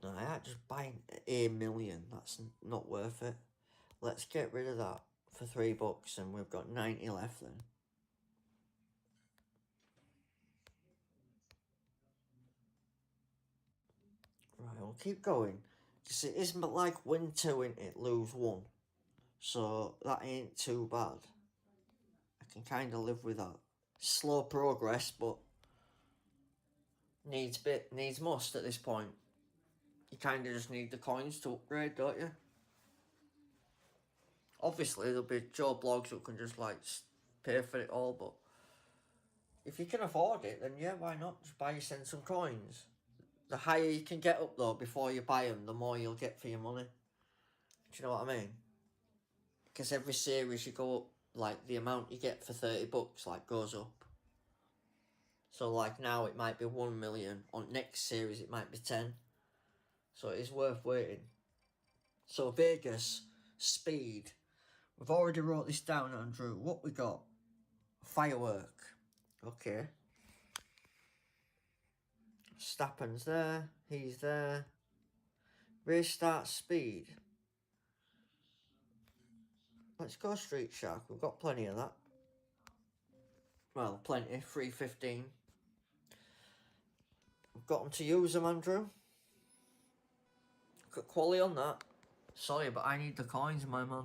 No, I ain't just buying a million. That's not worth it. Let's get rid of that for $3 and we've got 90 left then. Right, we'll keep going. Because it isn't like win 2 in it, lose 1. So that ain't too bad. I can kind of live with that. Slow progress, but needs must at this point. You kind of just need the coins to upgrade, don't you? Obviously, there'll be Joe Blogs who can just like pay for it all, but if you can afford it, then yeah, why not? Just buy yourself some coins. The higher you can get up though before you buy them, the more you'll get for your money. Do you know what I mean? Because every series you go up, like the amount you get for $30 like goes up. So like now it might be 1 million. On next series it might be 10. So it is worth waiting. So Vegas, speed. We've already wrote this down, Andrew. What we got? Firework. Okay. Stappen's there. He's there. Race start speed. Let's go Street Shark. We've got plenty of that. Well, plenty. 315. We've got them to use them, Andrew. Got quality on that. Sorry, but I need the coins, my man.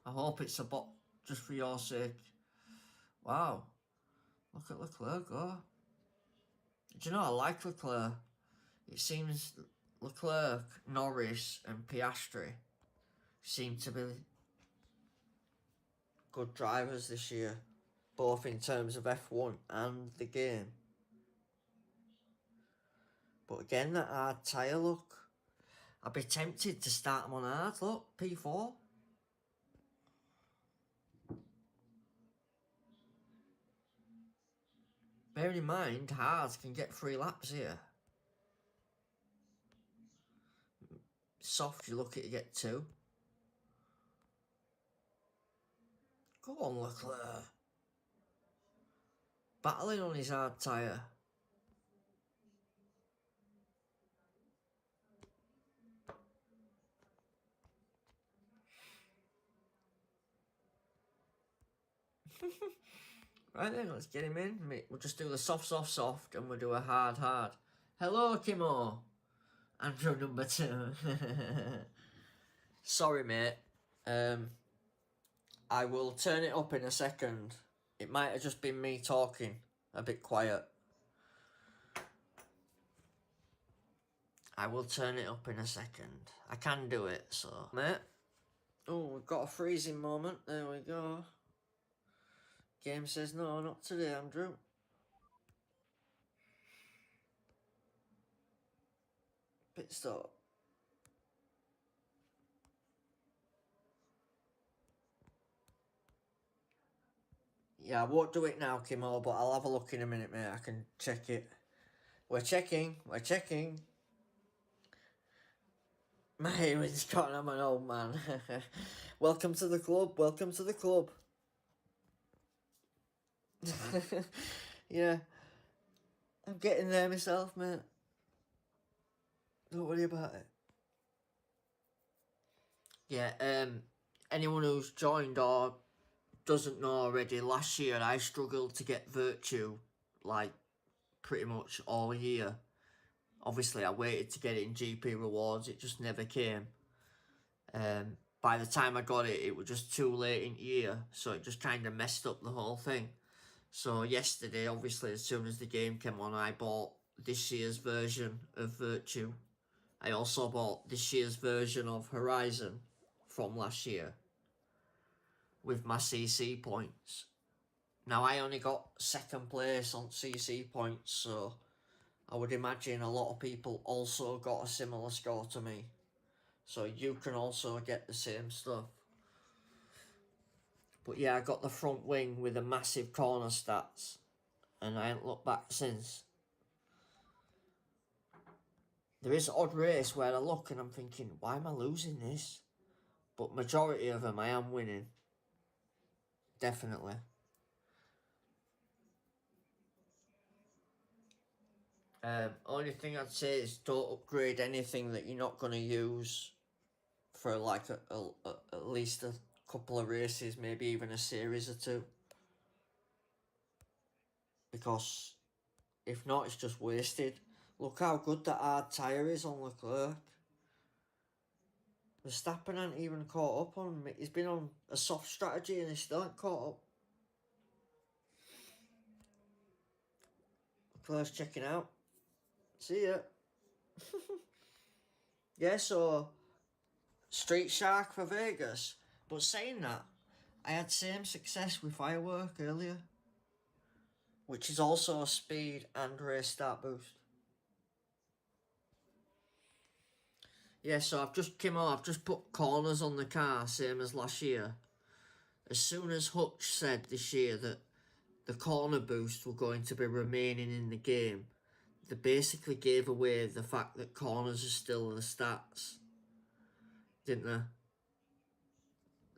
I hope it's a bot just for your sake. Wow. Look at Leclerc go. Do you know, I like Leclerc. It seems Leclerc, Norris and Piastri seem to be good drivers this year. Both in terms of F1 and the game. But again, that hard tyre look. I'd be tempted to start them on hard, look, P4. Bear in mind, hards can get 3 laps here. Soft, you look at you get 2. Go on, Leclerc. Battling on his hard tyre. Right then, let's get him in. We'll just do the soft, and we'll do a hard. Hello, Kimo. Andrew number 2. Sorry, mate. I will turn it up in a second. It might have just been me talking a bit quiet. I will turn it up in a second. I can do it, so... Mate. Oh, we've got a freezing moment. There we go. Game says no, not today, Andrew. Pit stop. Yeah, I won't do it now, Kimo, but I'll have a look in a minute, mate. I can check it. We're checking. My hearing's gone, I'm an old man. Welcome to the club. Yeah. I'm getting there myself, mate. Don't worry about it. Yeah, anyone who's joined or doesn't know already, last year I struggled to get Virtue, like, pretty much all year. Obviously, I waited to get it in GP rewards, it just never came. By the time I got it, it was just too late in the year, so it just kind of messed up the whole thing. So yesterday, obviously, as soon as the game came on, I bought this year's version of Virtue. I also bought this year's version of Horizon from last year with my CC points. Now, I only got second place on CC points, so I would imagine a lot of people also got a similar score to me. So you can also get the same stuff. But yeah, I got the front wing with the massive corner stats, and I ain't looked back since. There is an odd race where I look and I'm thinking, why am I losing this? But majority of them I am winning. Definitely. Only thing I'd say is don't upgrade anything that you're not going to use for like at least a couple of races, maybe even a series or two. Because if not, it's just wasted. Look how good that hard tyre is on Leclerc. Verstappen ain't even caught up on him. He's been on a soft strategy and he still ain't caught up. Leclerc's checking out. See ya. Yeah, so Street Shark for Vegas. But saying that, I had same success with Firework earlier, which is also a speed and race start boost. Yeah, so I've just put corners on the car, same as last year. As soon as Hutch said this year that the corner boost were going to be remaining in the game, they basically gave away the fact that corners are still the stats, didn't they?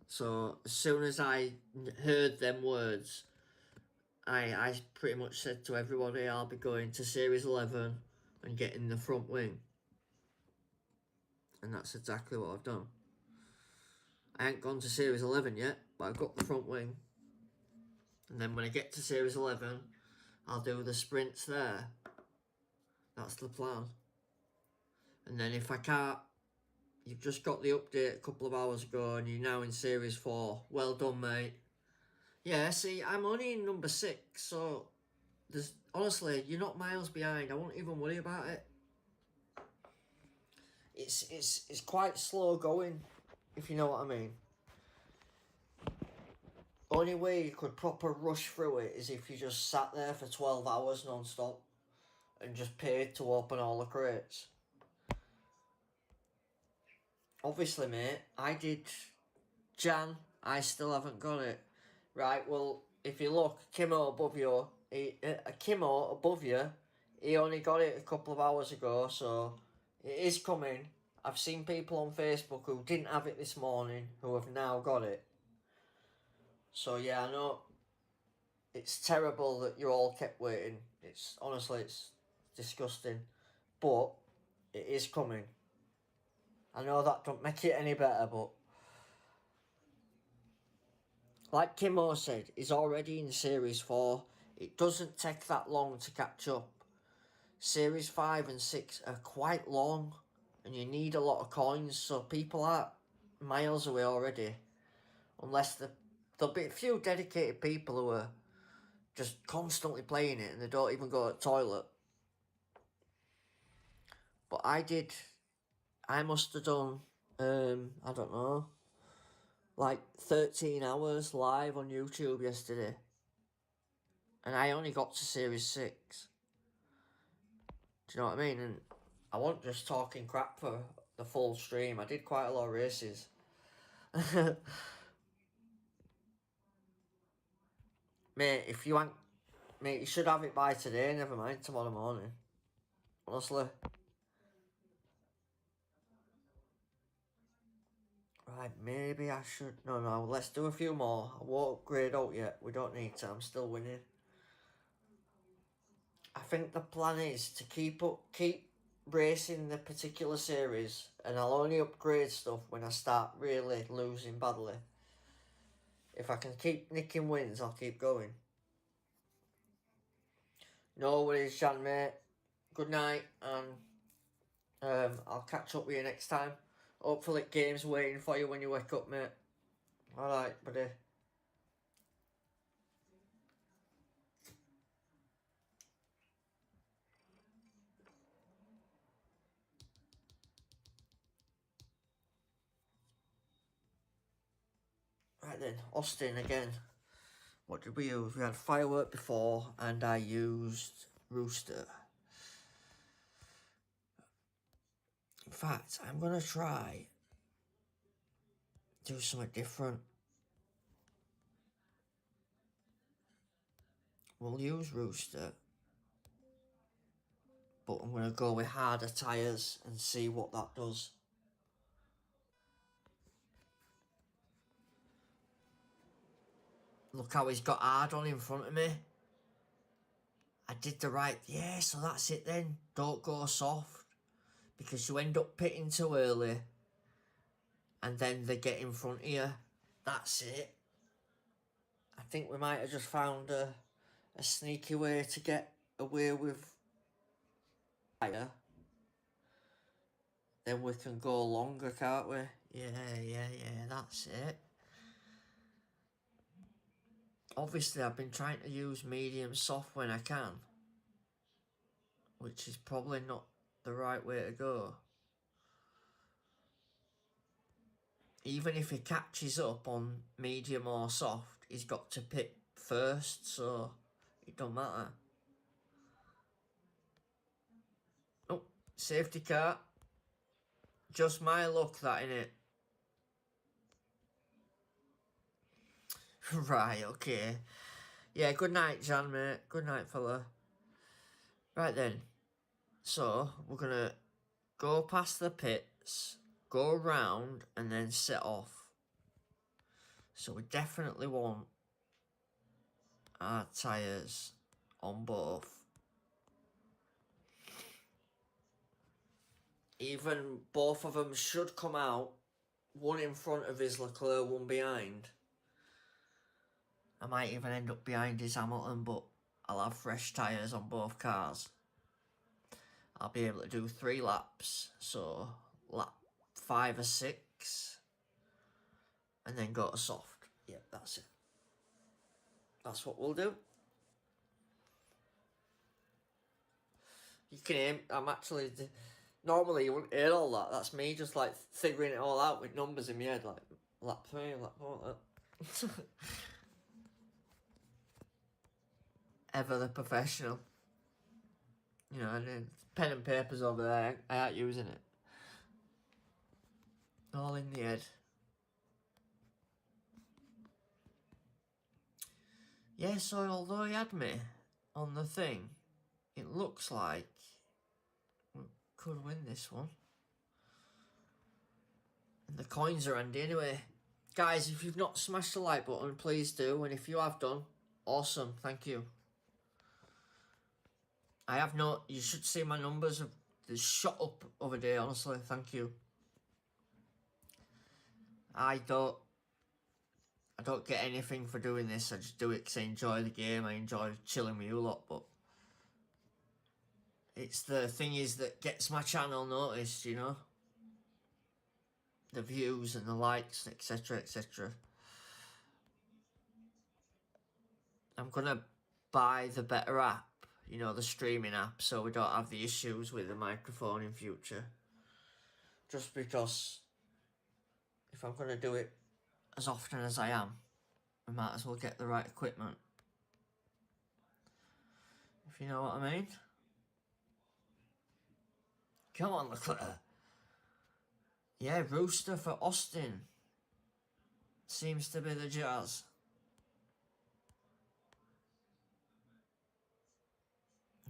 So as soon as I heard them words, I pretty much said to everybody I'll be going to Series 11 and getting the front wing. And that's exactly what I've done. I ain't gone to Series 11 yet, but I've got the front wing. And then when I get to Series 11, I'll do the sprints there. That's the plan. And then if I can't, you've just got the update a couple of hours ago and you're now in Series 4. Well done, mate. Yeah, see, I'm only in number 6, so there's honestly, you're not miles behind. I won't even worry about it. It's quite slow going, if you know what I mean. Only way you could proper rush through it is if you just sat there for 12 hours non-stop and just paid to open all the crates. Obviously, mate, I did Jan. I still haven't got it. Right, well, if you look, Kimo above you, he only got it a couple of hours ago, so it is coming. I've seen people on Facebook who didn't have it this morning who have now got it. So yeah, I know it's terrible that you all kept waiting. It's honestly, it's disgusting, but it is coming. I know that don't make it any better, but like Kimo said, he's already in Series 4. It doesn't take that long to catch up. Series 5 and 6 are quite long, and you need a lot of coins, so people are miles away already. Unless there'll be a few dedicated people who are just constantly playing it and they don't even go to the toilet. But I must have done, I don't know, like 13 hours live on YouTube yesterday. And I only got to Series 6. Do you know what I mean? And I wasn't just talking crap for the full stream. I did quite a lot of races. Mate, if you want, mate, you should have it by today, never mind tomorrow morning. Honestly. Right, maybe I should... No, let's do a few more. I won't upgrade out yet. We don't need to. I'm still winning. I think the plan is to keep racing the particular series, and I'll only upgrade stuff when I start really losing badly. If I can keep nicking wins, I'll keep going. No worries, Jan, mate. Good night, and I'll catch up with you next time. Hopefully, game's waiting for you when you wake up, mate. Alright, buddy. Right then, Austin again. What did we use? We had Firework before, and I used Rooster. In fact, I'm going to try do something different. We'll use Rooster, but I'm going to go with harder tyres and see what that does. Look how he's got hard on in front of me. I did the right, yeah, so that's it then. Don't go soft, because you end up pitting too early and then they get in front of you. That's it. I think we might have just found a sneaky way to get away with higher. Then we can go longer, can't we? Yeah, that's it. Obviously, I've been trying to use medium soft when I can, which is probably not the right way to go. Even if he catches up on medium or soft, he's got to pit first, so it don't matter. Oh, safety car. Just my luck, that, innit? Right, okay. Yeah, good night, Jan, mate. Good night, fella. Right then. So, we're gonna go past the pits, go round, and then set off. So we definitely want our tyres on both. Even both of them should come out, one in front of his Leclerc, one behind. I might even end up behind his Hamilton, but I'll have fresh tyres on both cars. I'll be able to do 3 laps, so lap 5 or 6, and then go to soft. Yep, that's it. That's what we'll do. You can hear, I'm actually, normally you wouldn't hear all that. That's me just like figuring it all out with numbers in my head, like lap 3, lap 4. Ever the professional. You know, and then pen and paper's over there, I ain't using it. All in the head. Yeah, so although he had me on the thing, it looks like we could win this one. And the coins are handy anyway. Guys, if you've not smashed the like button, please do. And if you have done, awesome, thank you. I have not, you should see my numbers have shot up over day, honestly, thank you. I don't get anything for doing this, I just do it because I enjoy the game, I enjoy chilling with you lot, but it's the thing is that gets my channel noticed, you know? The views and the likes, etc, etc. I'm gonna buy the better app, you know, the streaming app, so we don't have the issues with the microphone in future. Just because if I'm gonna do it as often as I am, we might as well get the right equipment. If you know what I mean. Come on, Leclerc. Yeah, Rooster for Austin. Seems to be the jazz.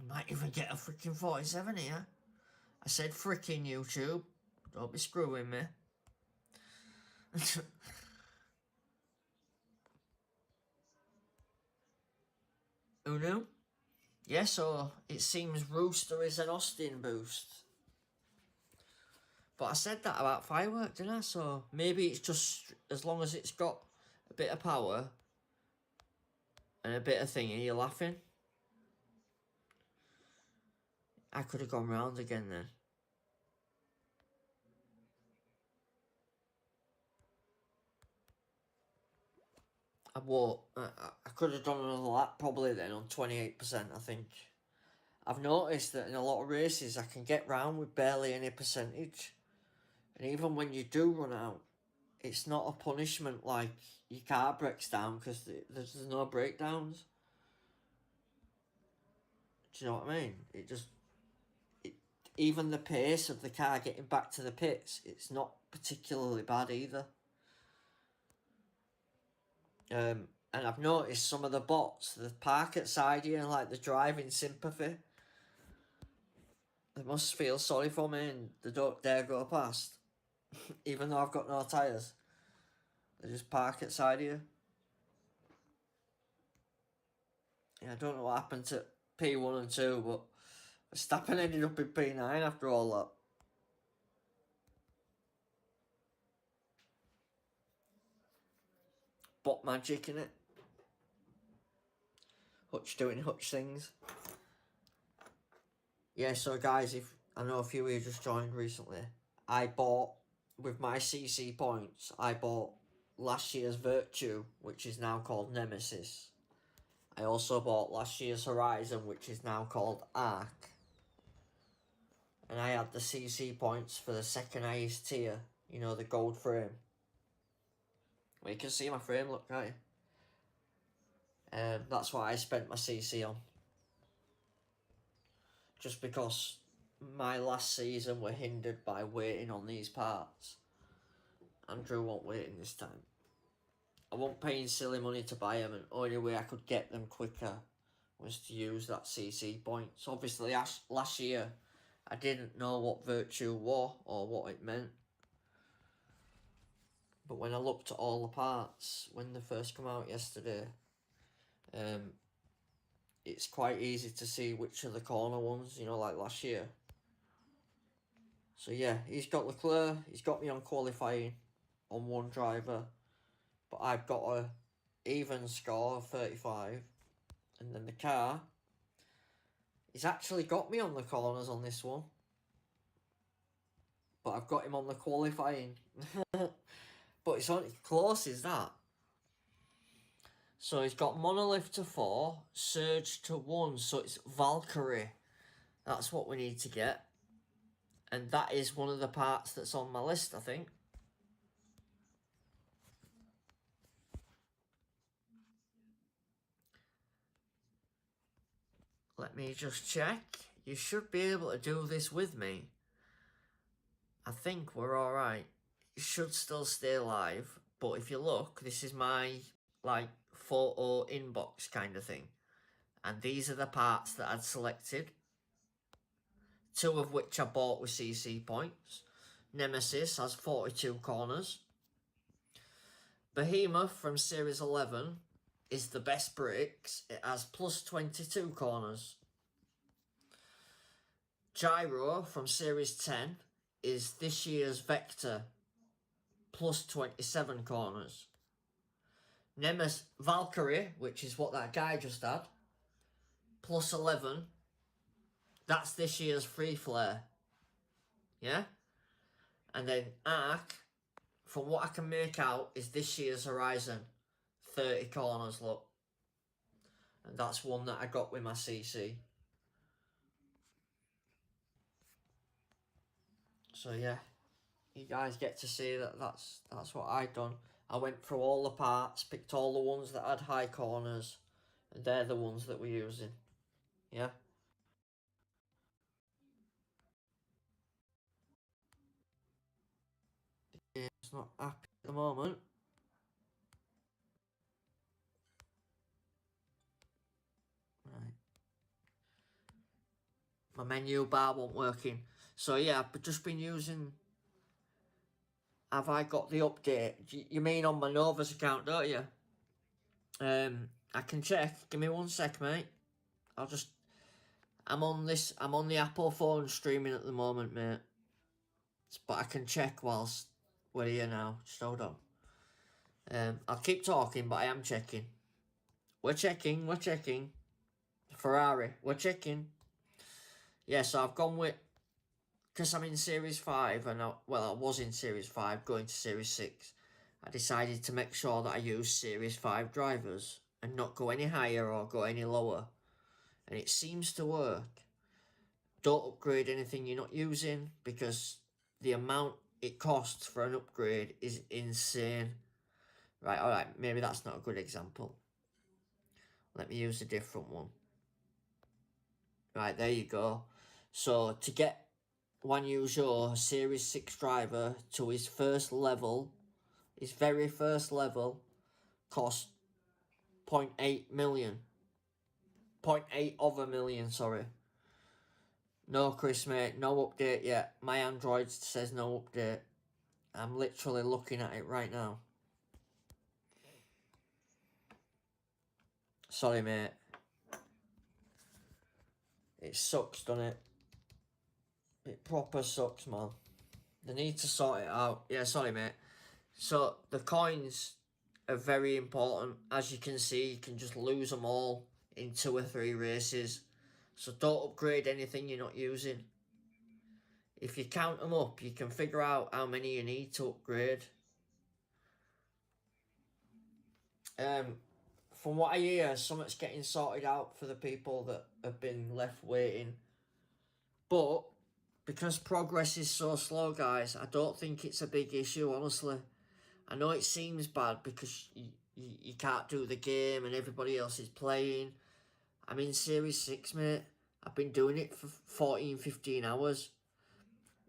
Might even get a freaking 47 here. I said freaking YouTube. Don't be screwing me. Who knew? Yeah, so it seems Rooster is an Austin boost. But I said that about Firework, didn't I? So maybe it's just as long as it's got a bit of power and a bit of thingy, you're laughing. I could have gone round again then. I could have done another lap probably then on 28%, I think. I've noticed that in a lot of races I can get round with barely any percentage. And even when you do run out, it's not a punishment like your car breaks down because there's no breakdowns. Do you know what I mean? Even the pace of the car getting back to the pits, it's not particularly bad either. And I've noticed some of the bots, they park at side here and like the driving sympathy. They must feel sorry for me and they don't dare go past. Even though I've got no tyres. They just park at side here. Yeah, I don't know what happened to P1 and 2, but Verstappen ended up in P9 after all that. Bot magic, innit? Hutch doing Hutch things. Yeah, so guys, if I know a few of you just joined recently, I bought, with my CC points, I bought last year's Virtue, which is now called Nemesis. I also bought last year's Horizon, which is now called Arc. And I had the CC points for the second highest tier, you know, the gold frame. Well, you can see my frame, look, can't you? That's what I spent my CC on. Just because my last season were hindered by waiting on these parts. Andrew won't waiting this time. I wasn't paying silly money to buy them, and the only way I could get them quicker was to use that CC points. Obviously, last year, I didn't know what Virtue was or what it meant. But when I looked at all the parts, when they first come out yesterday, it's quite easy to see which are the corner ones, you know, like last year. So yeah, he's got Leclerc, he's got me on qualifying on one driver, but I've got a even score of 35, and then the car, he's actually got me on the corners on this one, but I've got him on the qualifying. But it's only close as that. So he's got Monolith to 4, Surge to 1, so it's Valkyrie. That's what we need to get. And that is one of the parts that's on my list, I think. Let me just check. You should be able to do this with me. I think we're alright. It should still stay live. But if you look, this is my, like, photo inbox kind of thing. And these are the parts that I'd selected. 2 of which I bought with CC points. Nemesis has 42 corners. Behemoth from Series 11 is the best brakes. It has plus 22 corners. Gyro from Series 10 is this year's Vector, plus 27 corners. Nemesis Valkyrie, which is what that guy just had, plus 11. That's this year's Free Flare. Yeah? And then Arc, from what I can make out, is this year's Horizon. 30 corners, look. And that's one that I got with my CC. So yeah, you guys get to see that that's what I've done. I went through all the parts, picked all the ones that had high corners, and they're the ones that we're using. Yeah. It's not happy at the moment. Right. My menu bar wasn't working. So yeah, I've just been using... Have I got the update? You mean on my Nova's account, don't you? I can check. Give me 1 sec, mate. I'm on the Apple phone streaming at the moment, mate. But I can check whilst we're here now. Just hold on. I'll keep talking, but I am checking. We're checking. Ferrari, we're checking. Yeah, so I've gone with... Because I'm in Series 5, and I was in Series 5, going to Series 6. I decided to make sure that I use Series 5 drivers and not go any higher or go any lower. And it seems to work. Don't upgrade anything you're not using, because the amount it costs for an upgrade is insane. Right, alright, maybe that's not a good example. Let me use a different one. Right, there you go. So, to get Wan Yuzhou, Series 6 driver, to his first level, his very first level, cost 0.8 million. 0.8 of a million, sorry. No, Chris, mate, no update yet. My Android says no update. I'm literally looking at it right now. Sorry, mate. It sucks, doesn't it? It proper sucks, man. They need to sort it out. Yeah, sorry, mate. So, the coins are very important. As you can see, you can just lose them all in 2 or 3 races. So, don't upgrade anything you're not using. If you count them up, you can figure out how many you need to upgrade. From what I hear, something's getting sorted out for the people that have been left waiting. But because progress is so slow, guys, I don't think it's a big issue, honestly. I know it seems bad because you can't do the game and everybody else is playing. I'm in Series 6, mate. I've been doing it for 14, 15 hours.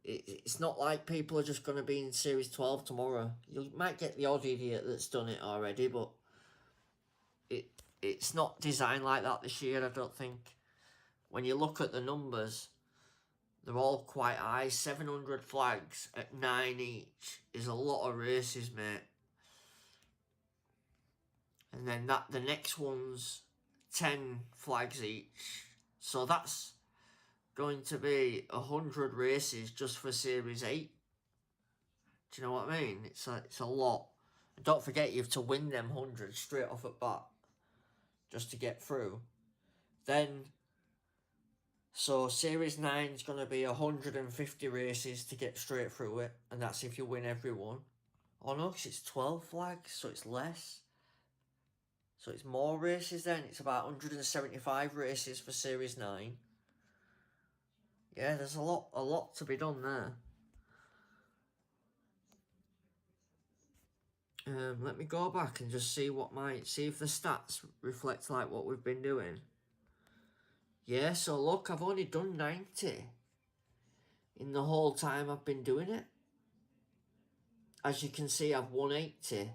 It's not like people are just going to be in Series 12 tomorrow. You might get the odd idiot that's done it already, but it's not designed like that this year, I don't think. When you look at the numbers, they're all quite high. 700 flags at 9 each is a lot of races, mate. And then the next one's 10 flags each. So that's going to be 100 races just for Series 8. Do you know what I mean? It's a lot. And don't forget, you have to win them 100 straight off at bat just to get through. Then, so Series 9 is going to be 150 races to get straight through it. And that's if you win every one. Oh no, because it's 12 flags, so it's less. So it's more races then. It's about 175 races for Series 9. Yeah, there's a lot to be done there. Let me go back and just see see if the stats reflect like what we've been doing. Yeah, so look, I've only done 90 in the whole time I've been doing it. As you can see, I've won 80.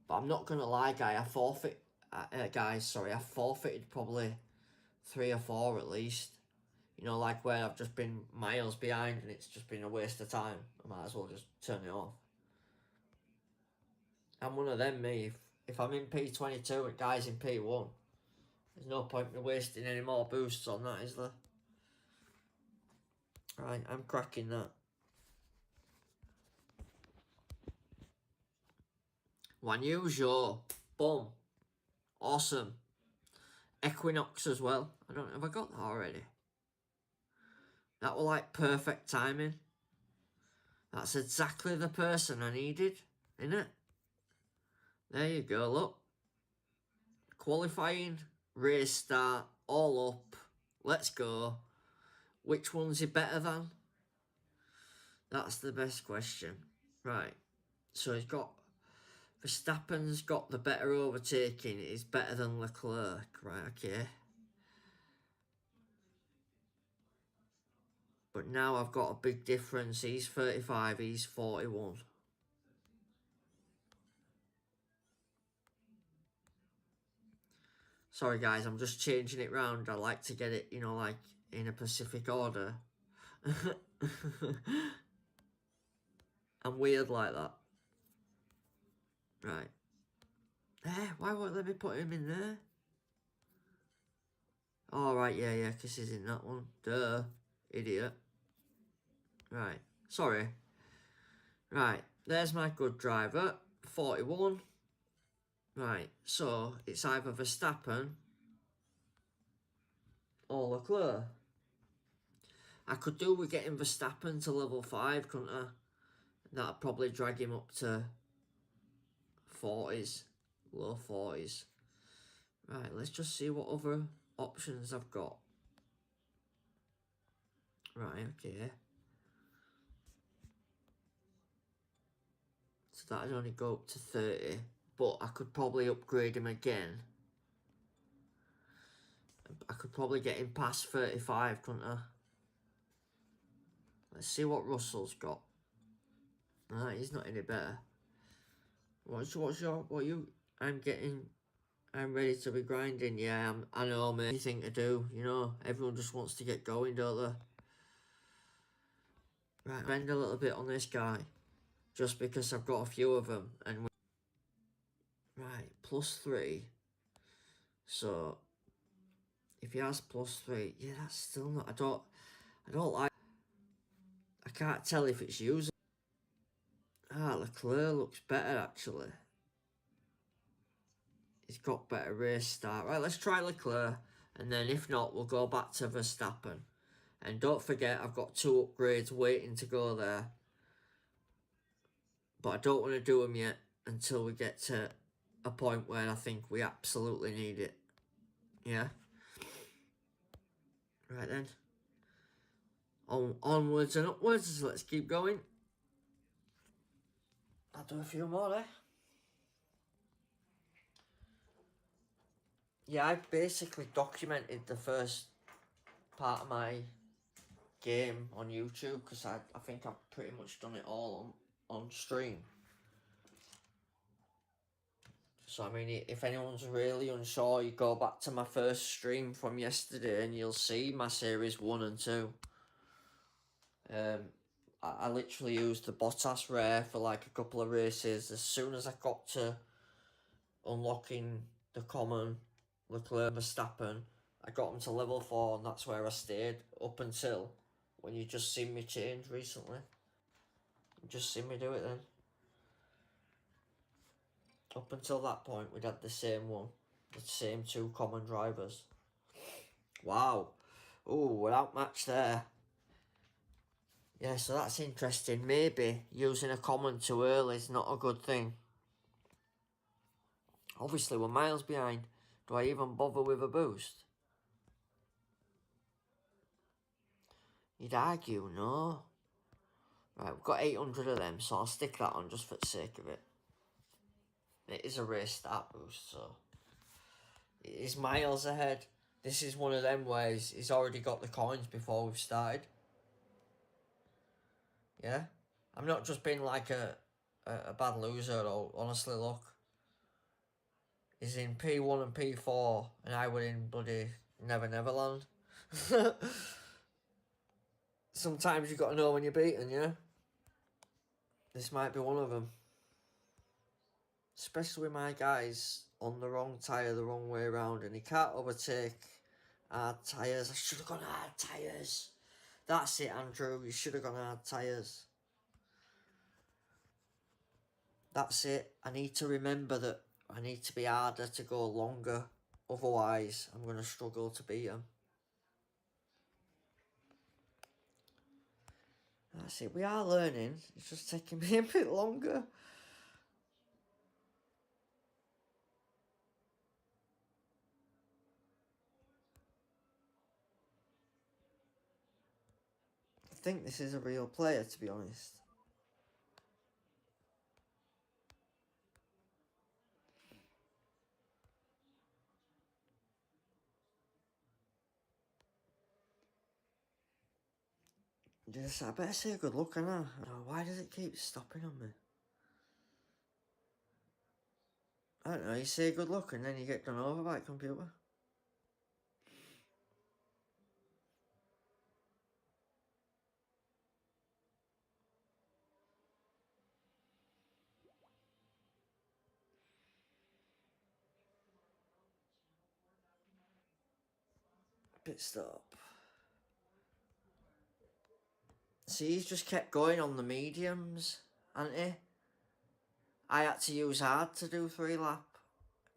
But I'm not gonna lie, guys, I forfeited probably 3 or 4 at least. You know, like where I've just been miles behind and it's just been a waste of time. I might as well just turn it off. I'm one of them, me. If I'm in P22 and guys in P1, there's no point in me wasting any more boosts on that, is there? Right, I'm cracking that. One usual. Boom. Awesome. Equinox as well. Have I got that already? That was like perfect timing. That's exactly the person I needed, innit? There you go, look. Qualifying, race start, all up. Let's go. Which one's he better than? That's the best question. Right. So he's got... Verstappen's got the better overtaking. He's better than Leclerc. Right, okay. But now I've got a big difference. He's 35, he's 41. Sorry guys, I'm just changing it round. I like to get it, you know, like in a specific order. I'm weird like that. Right. Why won't let me put him in there? Oh, right, yeah, because he's in that one. Duh. Idiot. Right. Sorry. Right. There's my good driver. 41. Right. So, it's either Verstappen or Leclerc. I could do with getting Verstappen to level 5, couldn't I? That'd probably drag him up to 40s. Low 40s. Right, let's just see what other options I've got. Right, okay. So that'd only go up to 30. But I could probably upgrade him again. I could probably get him past 35, couldn't I? Let's see what Russell's got. Right, he's not any better. I'm ready to be grinding. Yeah, I know, mate. Anything to do, you know. Everyone just wants to get going, don't they? Right, spend a little bit on this guy. Just because I've got a few of them. And right, +3. So, If he has +3, yeah, that's still not. I don't like. I can't tell if it's using. Leclerc looks better actually. He's got better race start. Right, let's try Leclerc, and then if not, we'll go back to Verstappen. And don't forget, I've got 2 upgrades waiting to go there. But I don't want to do them yet until we get to a point where I think we absolutely need it. Yeah? Right then. Onwards and upwards. Let's keep going. I'll do a few more, eh? Yeah, I've basically documented the first part of my game on YouTube because I think I've pretty much done it all on stream. So I mean, if anyone's really unsure, you go back to my first stream from yesterday and you'll see my series 1 and 2. I literally used the Bottas rare for like a couple of races. As soon as I got to unlocking the common Leclerc Verstappen, I got them to level 4 and that's where I stayed up until when you just seen me change recently. You just seen me do it then. Up until that point, we'd had the same one. The same 2 common drivers. Wow. Ooh, we're outmatched there. Yeah, so that's interesting. Maybe using a common too early is not a good thing. Obviously, we're miles behind. Do I even bother with a boost? You'd argue, no. Right, we've got 800 of them, so I'll stick that on just for the sake of it. It is a race start boost, so... It is miles ahead. This is one of them where he's already got the coins before we've started. Yeah? I'm not just being like a bad loser, though. Honestly, look. He's in P1 and P4, and I were in bloody Never Neverland. Sometimes you got to know when you're beaten, yeah? This might be one of them. Especially with my guys on the wrong tyre the wrong way around, and he can't overtake hard tyres. I should have gone hard tyres. That's it, Andrew. You should have gone hard tyres. That's it. I need to remember that I need to be harder to go longer. Otherwise, I'm going to struggle to beat him. That's it. We are learning. It's just taking me a bit longer. I think this is a real player, to be honest. Just, I better say good luck, innit? Oh, why does it keep stopping on me? I don't know, you say good luck and then you get done over by a computer. Pit stop. See, he's just kept going on the mediums, hasn't he? I had to use hard to do 3 lap.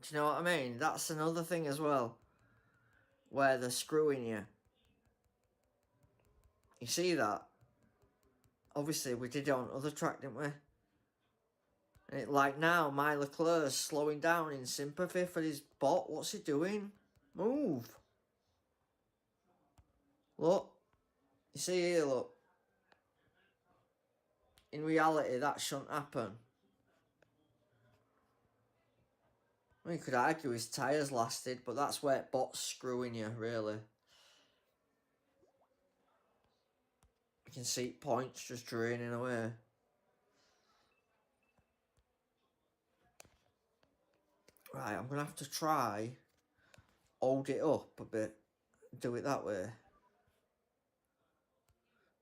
Do you know what I mean? That's another thing as well. Where they're screwing you. You see that? Obviously, we did it on other track, didn't we? And it, like now, my Leclerc's slowing down in sympathy for his bot. What's he doing? Move. Look. You see here, look. In reality, that shouldn't happen. I mean, you could argue his tyres lasted, but that's where bot's screwing you, really. You can see points just draining away. Right, I'm going to have to try hold it up a bit, do it that way.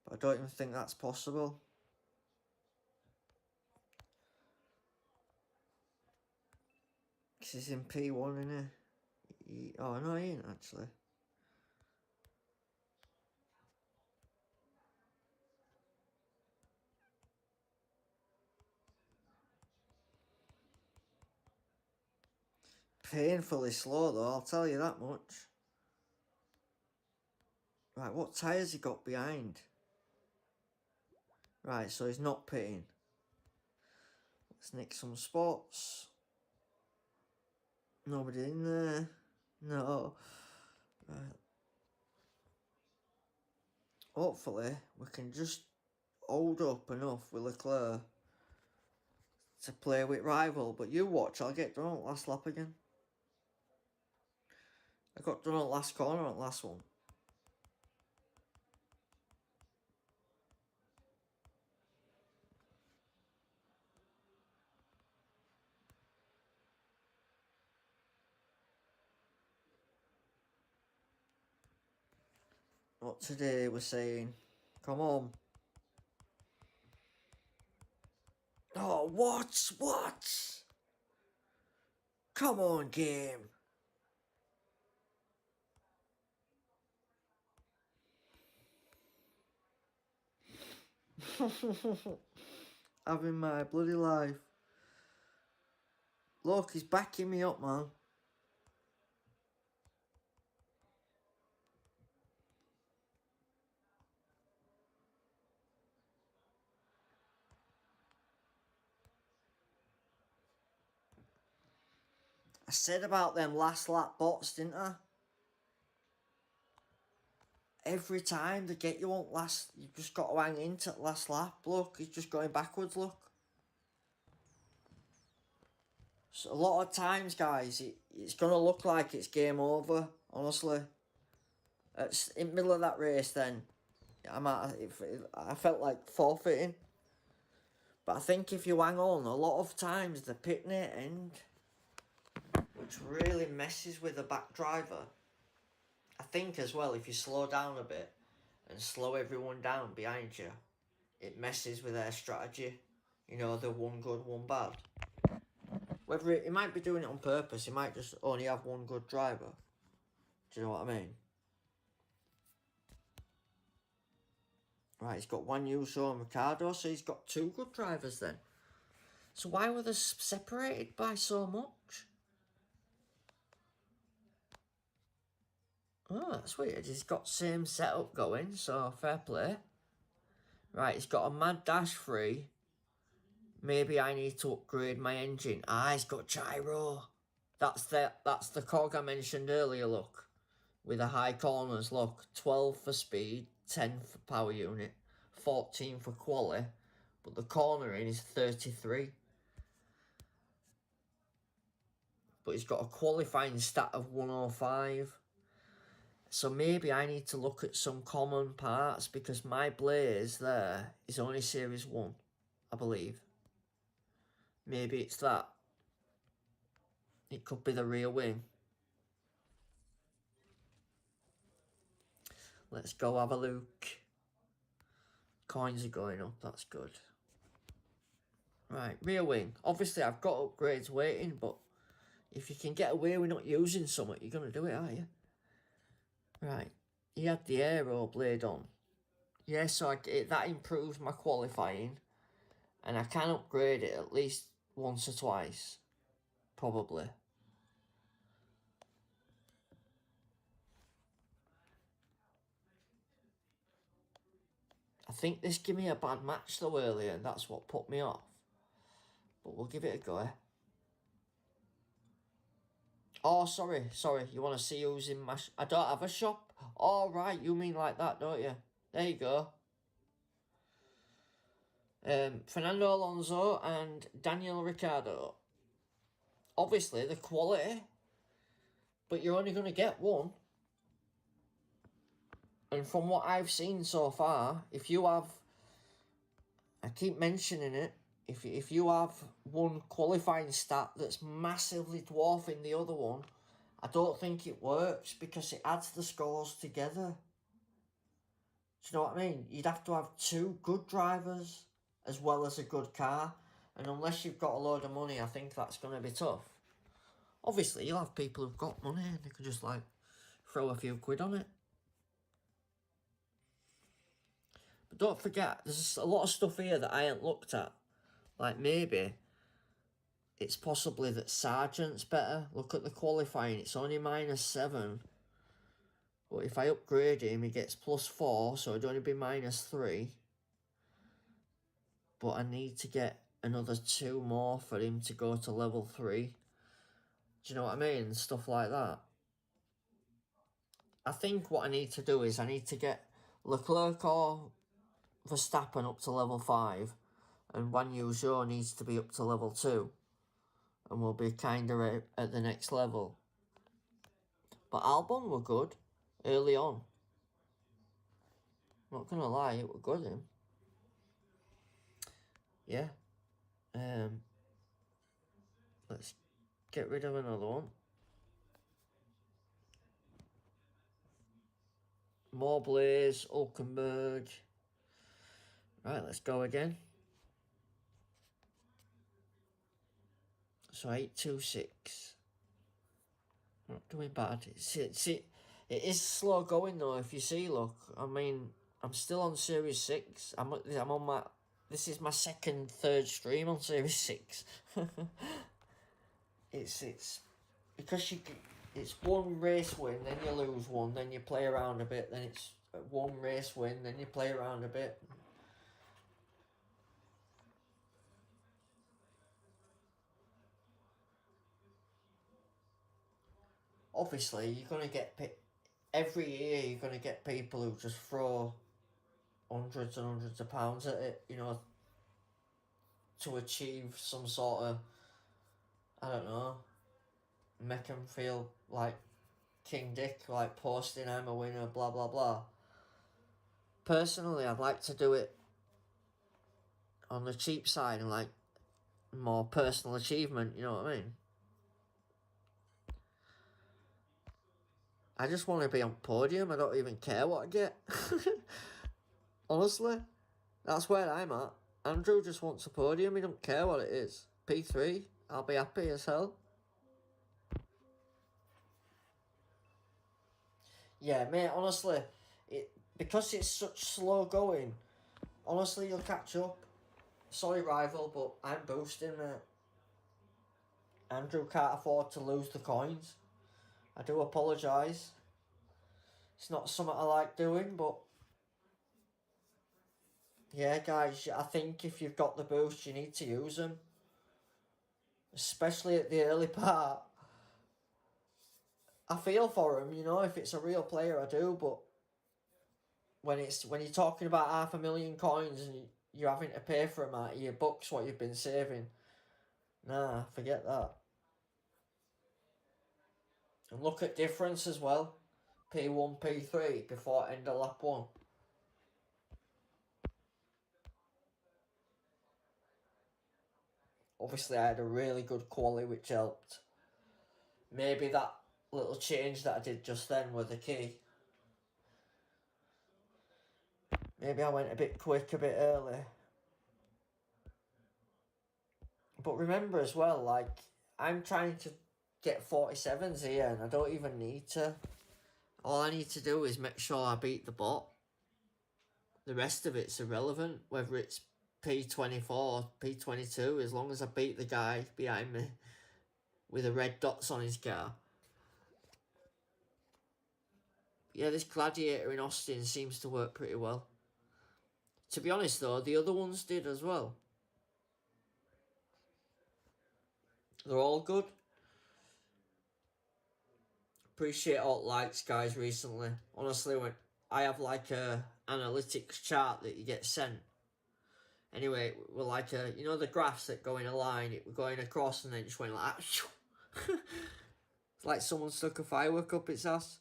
But I don't even think that's possible. Because he's in P1, isn't he? Oh, no, he ain't actually. painfully slow though, I'll tell you that much. Right, what tyres he got behind? Right, so he's not pitting. Let's nick some spots. Nobody in there. No. Right. Hopefully, we can just hold up enough with Leclerc to play with rival. But you watch, I'll get done on last lap again. I got done on last corner on last one. What today we're saying? Come on. Oh, what? What? Come on, game. Having my bloody life. Look, he's backing me up, man. I said about them last lap bots, didn't I? Every time they get you on last, you've just got to hang into last lap. Look, he's just going backwards, look. So a lot of times, guys, it's going to look like it's game over, honestly. It's in the middle of that race then, I felt like forfeiting. But I think if you hang on, a lot of times the pit near end, which really messes with the back driver. I think as well, if you slow down a bit and slow everyone down behind you, it messes with their strategy. You know, the one good, one bad. Whether he might be doing it on purpose, he might just only have one good driver. Do you know what I mean? Right, he's got Juan Yuso and Ricardo, so he's got two good drivers then. So why were they separated by so much? Oh, that's weird. He's got same setup going, so fair play. Right, he's got a mad dash free. Maybe I need to upgrade my engine. Ah, he's got gyro. That's the cog I mentioned earlier, look. With the high corners, look. 12 for speed, 10 for power unit, 14 for quali. But the cornering is 33. But he's got a qualifying stat of 105. So maybe I need to look at some common parts because my Blaze there is only Series 1, I believe. Maybe it's that. It could be the rear wing. Let's go have a look. Coins are going up, that's good. Right, rear wing. Obviously, I've got upgrades waiting, but if you can get away with not using something, you're going to do it, aren't you? Right, he had the aero blade on. Yeah, so that improves my qualifying. And I can upgrade it at least once or twice. Probably. I think this gave me a bad match though earlier, and that's what put me off. But we'll give it a go. Oh, sorry. You want to see who's in my... I don't have a shop. Oh, right, you mean like that, don't you? There you go. Fernando Alonso and Daniel Ricciardo. Obviously, the quality. But you're only going to get one. And from what I've seen so far, if you have... I keep mentioning it. If you have one qualifying stat that's massively dwarfing the other one, I don't think it works because it adds the scores together. Do you know what I mean? You'd have to have two good drivers as well as a good car. And unless you've got a load of money, I think that's going to be tough. Obviously, you'll have people who've got money and they can just, like, throw a few quid on it. But don't forget, there's a lot of stuff here that I ain't looked at. Like, maybe it's possibly that Sargent's better. Look at the qualifying, it's only -7. But if I upgrade him, he gets +4, so it'd only be -3. But I need to get another 2 more for him to go to level 3. Do you know what I mean? Stuff like that. I think what I need to do is I need to get Leclerc or Verstappen up to level 5. And Guan Yu Zhou needs to be up to level 2. And we'll be kind of at the next level. But Albon were good early on. Not gonna lie, it were good him. Yeah. Let's get rid of another one. More Blaze, Hulkenberg. Right, let's go again. So 826. Not doing bad. See, it is slow going though. If you see, look, I mean, I'm still on Series 6. I'm on my. This is my third stream on Series 6. it's because it's one race win, then you lose one, then you play around a bit, then it's one race win, then you play around a bit. Obviously, you're gonna get every year. You're gonna get people who just throw hundreds and hundreds of pounds at it, you know, to achieve some sort of, I don't know, make them feel like King Dick, like posting I'm a winner, blah blah blah. Personally, I'd like to do it on the cheap side and like more personal achievement, you know what I mean? I just want to be on podium. I don't even care what I get. Honestly, that's where I'm at. Andrew just wants a podium. He don't care what it is. P3, I'll be happy as hell. Yeah, mate, honestly, because it's such slow going, honestly, you'll catch up. Sorry, rival, but I'm boosting, mate. Andrew can't afford to lose the coins. I do apologise. It's not something I like doing, but yeah, guys, I think if you've got the boost, you need to use them. Especially at the early part. I feel for him, you know, if it's a real player, I do, but when you're talking about 500,000 coins and you're having to pay for them out of your books, what you've been saving, nah, forget that. And look at difference as well. P1, P3 before end of lap 1. Obviously, I had a really good quality, which helped. Maybe that little change that I did just then were the key. Maybe I went a bit quick, a bit early. But remember as well, like, I'm trying to get 47s here and I don't even need to. All I need to do is make sure I beat the bot. The rest of it's irrelevant, whether it's P24, P22, as long as I beat the guy behind me with the red dots on his car. Yeah, this Gladiator in Austin seems to work pretty well. To be honest though, the other ones did as well. They're all good. Appreciate all the likes, guys, recently. Honestly, when I have like a analytics chart that you get sent. Anyway, we're like you know the graphs that go in a line, it was going across and then just went like that. It's like someone stuck a firework up its ass.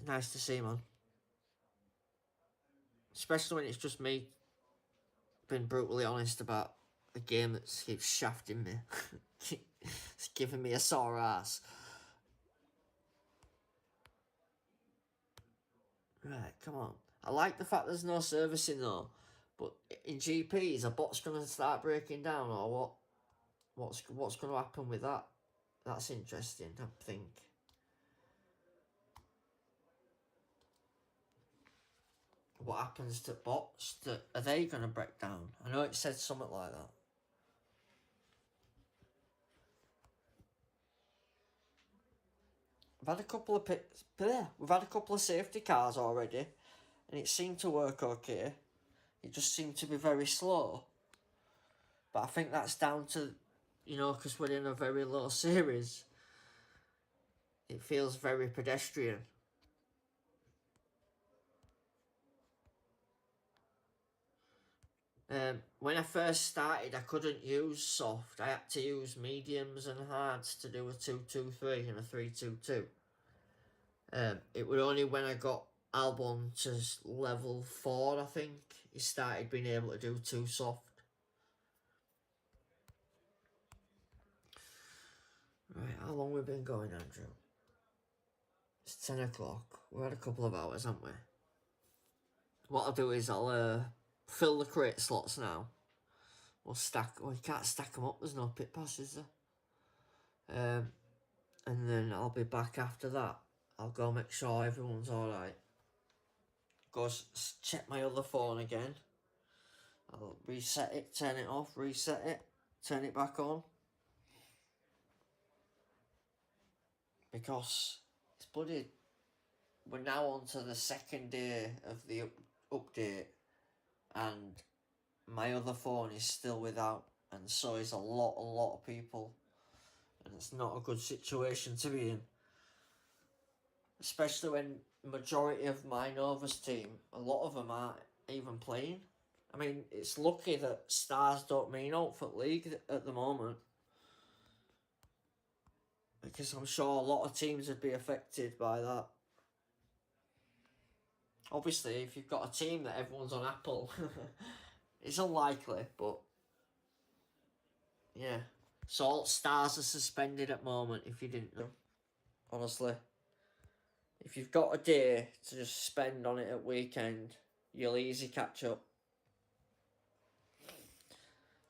Nice to see, man. Especially when it's just me being brutally honest about a game that keeps shafting me. It's giving me a sore ass. Right, come on. I like the fact there's no servicing though. But in GPs, a bot's going to start breaking down or what? What's going to happen with that? That's interesting, I think. what happens to bots? Are they going to break down? I know it said something like that. We've had a couple of safety cars already, and it seemed to work okay. It just seemed to be very slow. But I think that's down to, because we're in a very low series. It feels very pedestrian. When I first started, I couldn't use soft. I had to use mediums and hards to do a 2-2-3 and a 3-2-2. It was only when I got Albon to level 4, I think, he started being able to do 2 soft. Right, how long we been going, Andrew? It's 10 o'clock. We've had a couple of hours, haven't we? What I'll do is I'll fill the crate slots now. We'll stack... Well, you can't stack them up. There's no pit passes there. And then I'll be back after that. I'll go make sure everyone's alright. Go check my other phone again. I'll reset it, turn it off, reset it, turn it back on. Because it's bloody... We're now on to the second day of the update. And my other phone is still without. And so is a lot of people. And it's not a good situation to be in. Especially when majority of my Nova's team, a lot of them aren't even playing. I mean, it's lucky that stars don't mean out for league at the moment. Because I'm sure a lot of teams would be affected by that. Obviously, if you've got a team that everyone's on Apple, it's unlikely, but yeah. So all stars are suspended at the moment, if you didn't know. Honestly. If you've got a day to just spend on it at weekend, you'll easy catch up.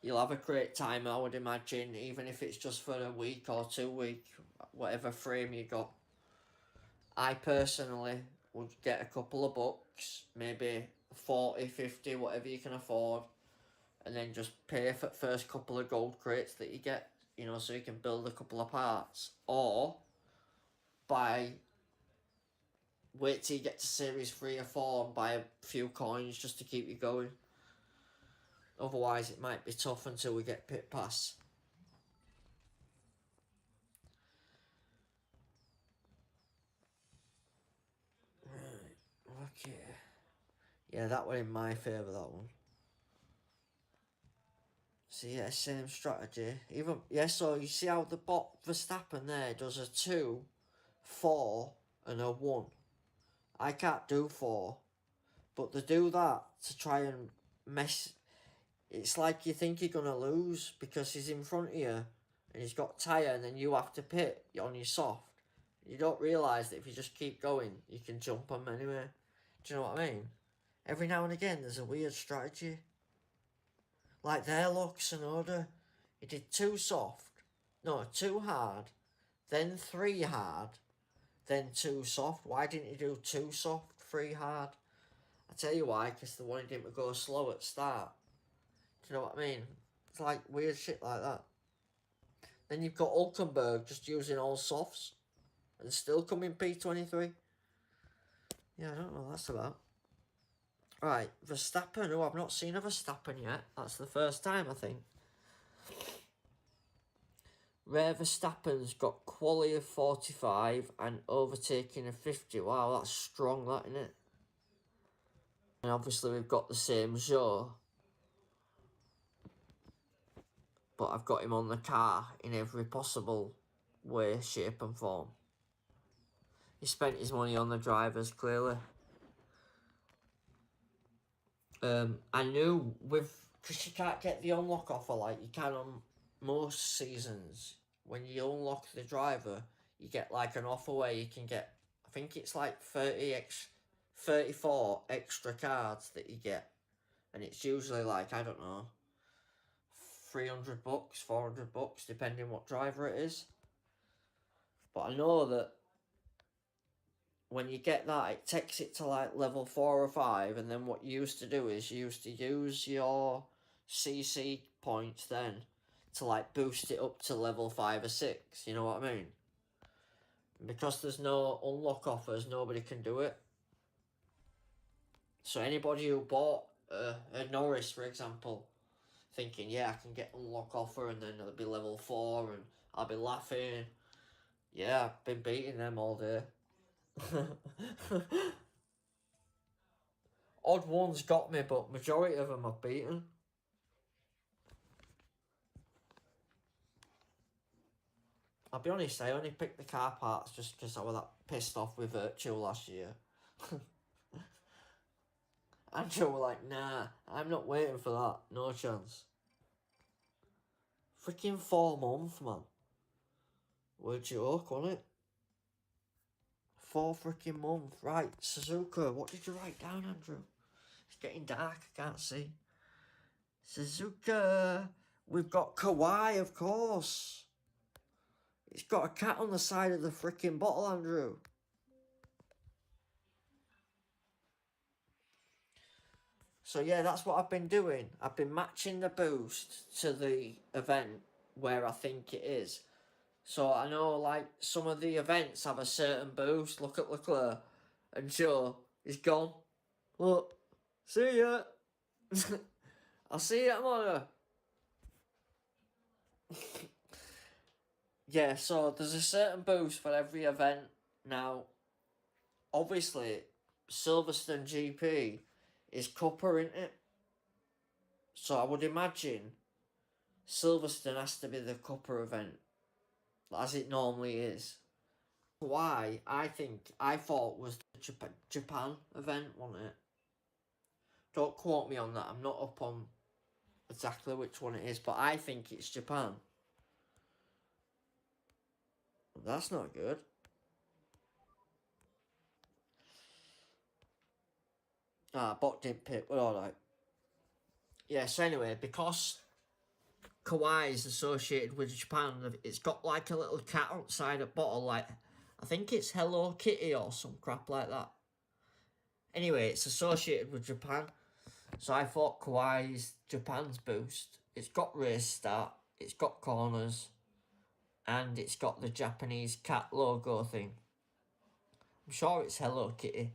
You'll have a great time, I would imagine, even if it's just for a week or 2 weeks, whatever frame you got. I personally would get a couple of bucks, maybe 40, 50, whatever you can afford, and then just pay for the first couple of gold crates that you get, so you can build a couple of parts. Or wait till you get to series 3 or 4 and buy a few coins just to keep you going. Otherwise, it might be tough until we get pit pass. Right, okay. Yeah, that went in my favour, that one. So yeah, same strategy. So you see how the bot Verstappen there does a 2, 4 and a 1. I can't do 4. But they do that to try and mess... It's like you think you're going to lose because he's in front of you and he's got tyre and then you have to pit on your soft. You don't realise that if you just keep going, you can jump them anyway. Do you know what I mean? Every now and again, there's a weird strategy. Like there, look, Sonoda. He did 2 soft. No, 2 hard. Then 3 hard. Then 2 soft. Why didn't he do 2 soft, 3 hard? I tell you why, because they wanted him to go slow at start. Do you know what I mean? It's like weird shit like that. Then you've got Hulkenberg just using all softs and still coming P23. Yeah, I don't know what that's about. Right, Verstappen. Oh, I've not seen a Verstappen yet. That's the first time, I think. Rare Verstappen's got quality of 45 and overtaking of 50. Wow, that's strong, that, isn't it? And obviously we've got the same Joe. But I've got him on the car in every possible way, shape and form. He spent his money on the drivers, clearly. I knew because you can't get the unlock offer like you can on most seasons. When you unlock the driver, you get like an offer where you can get, I think it's like 34 extra cards that you get. And it's usually like, I don't know, $300, $400, depending what driver it is. But I know that when you get that, it takes it to like level 4 or 5, and then what you used to do is you used to use your CC points then to like boost it up to level 5 or 6, you know what I mean? Because there's no unlock offers, nobody can do it. So anybody who bought a Norris, for example, thinking, yeah, I can get unlock offer and then it'll be level 4 and I'll be laughing. Yeah, I've been beating them all day. Odd ones got me, but majority of them I've beaten. I'll be honest, I only picked the car parts just because I was that pissed off with Virtual last year. Andrew were like, nah, I'm not waiting for that. No chance. Freaking 4 months, man. Where'd you hook, wasn't it? 4 freaking months. Right, Suzuka, what did you write down, Andrew? It's getting dark, I can't see. Suzuka. We've got Kawaii, of course. It's got a cat on the side of the freaking bottle, Andrew. So yeah, that's what I've been doing. I've been matching the boost to the event where I think it is. So I know like some of the events have a certain boost. Look at Leclerc and Joe is gone. Look, see ya. I'll see you tomorrow. Yeah, so there's a certain boost for every event. Now, obviously, Silverstone GP is Cupper, isn't it? So I would imagine Silverstone has to be the Cupper event, as it normally is. Why I thought was the Japan event, wasn't it? Don't quote me on that. I'm not up on exactly which one it is, but I think it's Japan. That's not good. Bot didn't pick. We're alright. Yeah, so anyway, because Kawaii is associated with Japan, it's got like a little cat outside a bottle, like, I think it's Hello Kitty or some crap like that. Anyway, it's associated with Japan. So I thought Kawaii's Japan's boost. It's got race start, it's got corners, and it's got the Japanese cat logo thing. I'm sure it's Hello Kitty.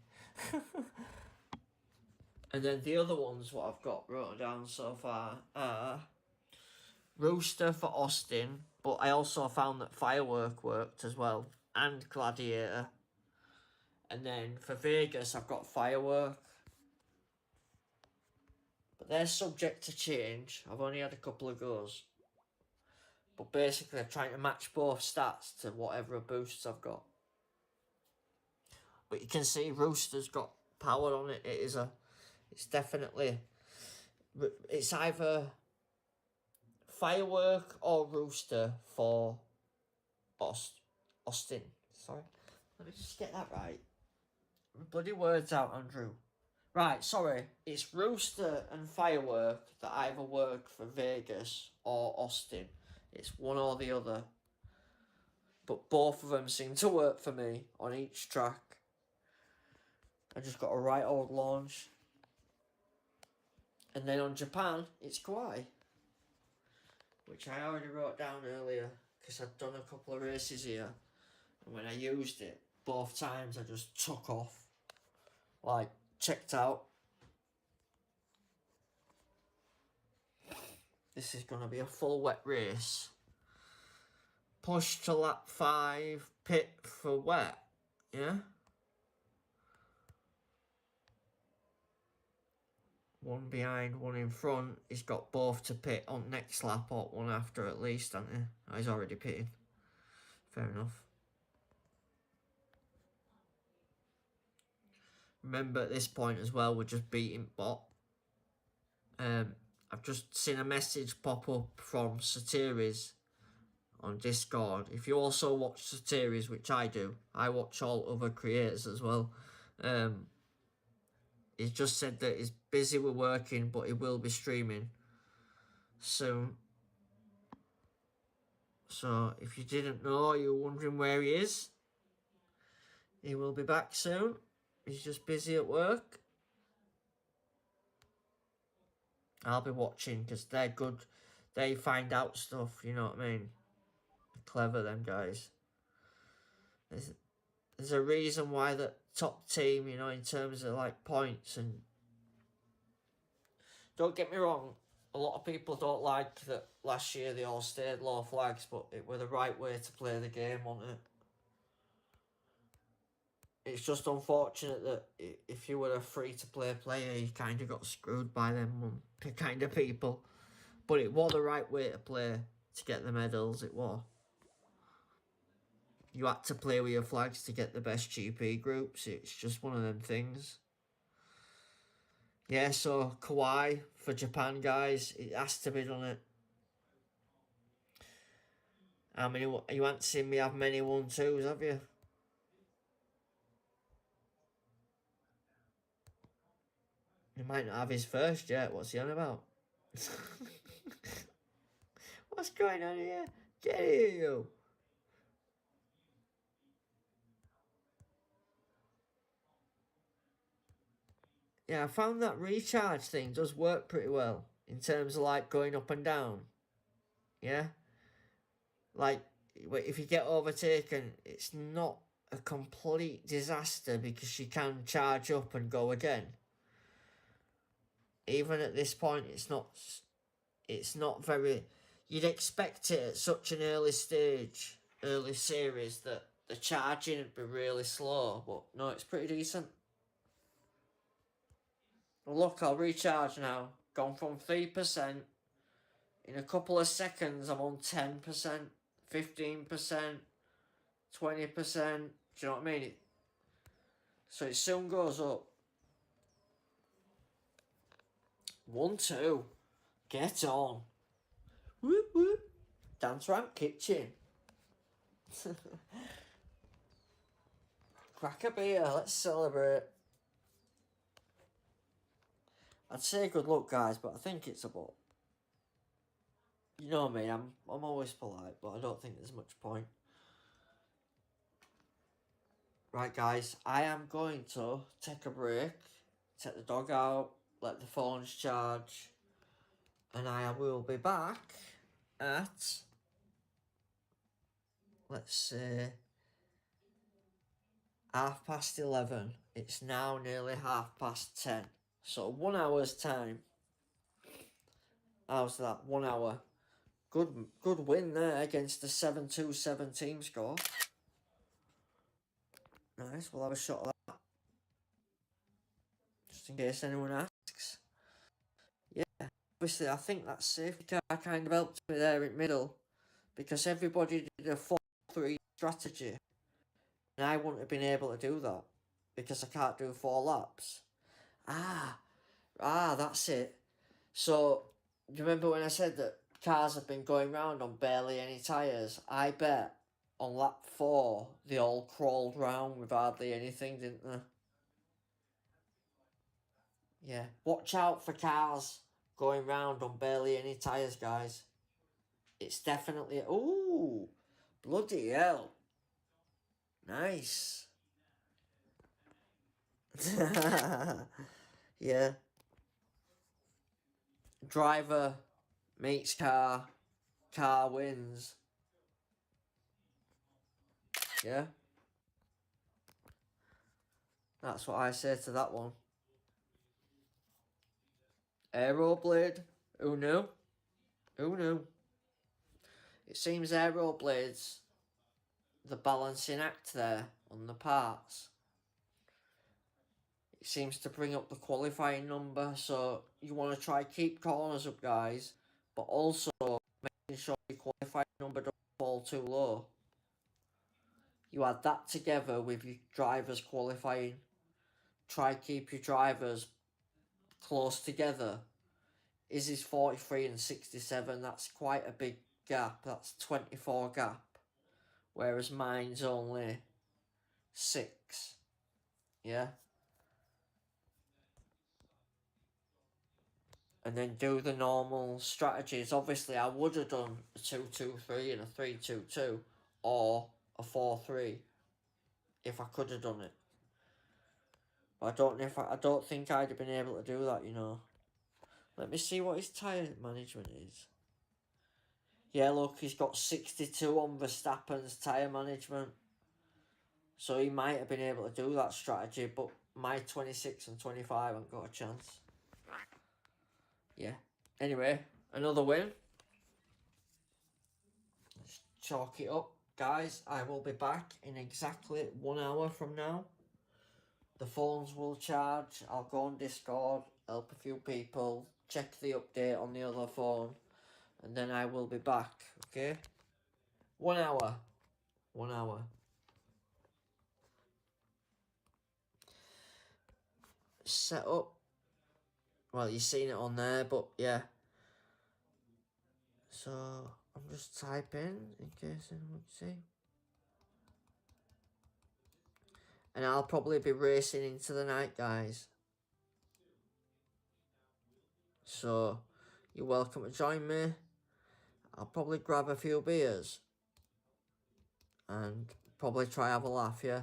And then the other ones what I've got wrote down so far are Rooster for Austin, but I also found that Firework worked as well, and Gladiator. And then for Vegas, I've got Firework. But they're subject to change. I've only had a couple of goes. But basically, I'm trying to match both stats to whatever boosts I've got. But you can see Rooster's got power on it. It's definitely, it's either Firework or Rooster for Austin. Sorry. Let me just get that right. Bloody words out, Andrew. Right, sorry. It's Rooster and Firework that either work for Vegas or Austin. It's one or the other. But both of them seem to work for me on each track. I just got a right old launch. And then on Japan, it's Kawaii. Which I already wrote down earlier. Because I'd done a couple of races here. And when I used it, both times I just took off. Like, checked out. This is going to be a full wet race. Push to lap 5, pit for wet. Yeah? One behind, one in front. He's got both to pit on next lap or one after at least, hasn't he? Oh, he's already pitting. Fair enough. Remember at this point as well, we're just beating bot. I've just seen a message pop up from Satiris on Discord. If you also watch Satiris, which I do, I watch all other creators as well. He's just said that he's busy with working, but he will be streaming soon. So if you didn't know, you're wondering where he is, He will be back soon. He's just busy at work. I'll be watching because they're good. They find out stuff, you know what I mean? They're clever, them guys. There's a reason why the top team, you know, in terms of like points, and don't get me wrong, a lot of people don't like that last year they all stayed low flags, but it were the right way to play the game, wasn't it? It's just unfortunate that if you were a free-to-play player, you kind of got screwed by them kind of people. But it was the right way to play to get the medals, it was. You had to play with your flags to get the best GP groups. It's just one of them things. Yeah, so Kawhi for Japan, guys. It has to be done it. How many? You haven't seen me have many 1-2s, have you? He might not have his first yet. What's he on about? What's going on here? Get here, you. Yeah, I found that recharge thing does work pretty well in terms of like going up and down. Yeah? Like, if you get overtaken, it's not a complete disaster because you can charge up and go again. Even at this point, it's not very. You'd expect it at such an early stage, early series, that the charging would be really slow, but no, it's pretty decent. Look, I'll recharge now. Gone from 3%. In a couple of seconds, I'm on 10%, 15%, 20%. Do you know what I mean? So it soon goes up. 1-2. Get on. Whoop whoop. Dance Ramp Kitchen. Crack a beer. Let's celebrate. I'd say good luck, guys, but I think it's a bot. You know me, I'm always polite, but I don't think there's much point. Right, guys, I am going to take a break, take the dog out, let the phones charge, and I will be back at, let's say, 11:30. It's now nearly 10:30. So 1 hour's time. How's that? 1 hour. Good win there against the 7-2-7 team score. Nice, we'll have a shot of that. Just in case anyone asks. Yeah, obviously I think that safety car kind of helped me there in middle. Because everybody did a 4-3 strategy. And I wouldn't have been able to do that. Because I can't do 4 laps. That's it. So, do you remember when I said that cars have been going round on barely any tyres? I bet on lap 4 they all crawled round with hardly anything, didn't they? Yeah. Watch out for cars going round on barely any tyres, guys. It's definitely... Ooh! Bloody hell. Nice. Yeah. Driver meets car. Car wins. Yeah. That's what I say to that one. Aeroblade. Who knew? Who knew? It seems Aeroblade's the balancing act there on the parts. It seems to bring up the qualifying number, so you want to try keep corners up, guys, but also making sure your qualifying number don't fall too low. You add that together with your drivers qualifying. Try keep your drivers close together. Izzy's 43 and 67, that's quite a big gap, that's 24 gap, whereas mine's only 6, yeah? And then do the normal strategies. Obviously, I would have done a 2-2-3 and a 3-2-2, or a 4-3, if I could have done it. But I don't know if I don't think I'd have been able to do that, you know. Let me see what his tyre management is. Yeah, look, he's got 62 on Verstappen's tyre management. So he might have been able to do that strategy, but my 26 and 25 haven't got a chance. Yeah. Anyway, another win. Let's chalk it up. Guys, I will be back in exactly 1 hour from now. The phones will charge. I'll go on Discord, help a few people, check the update on the other phone, and then I will be back, okay? 1 hour. 1 hour. Set up. Well, you've seen it on there, but yeah. So, I'm just typing in case anyone can see. And I'll probably be racing into the night, guys. So, you're welcome to join me. I'll probably grab a few beers. And probably try have a laugh, yeah?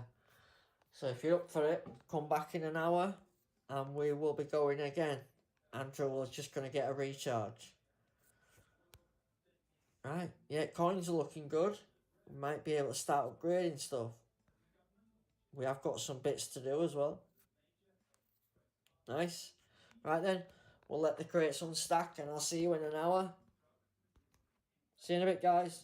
So if you're up for it, come back in an hour. And we will be going again. Andrew was just going to get a recharge. Right, yeah, coins are looking good. We might be able to start upgrading stuff. We have got some bits to do as well. Nice. Right then, we'll let the crates unstack and I'll see you in an hour. See you in a bit, guys.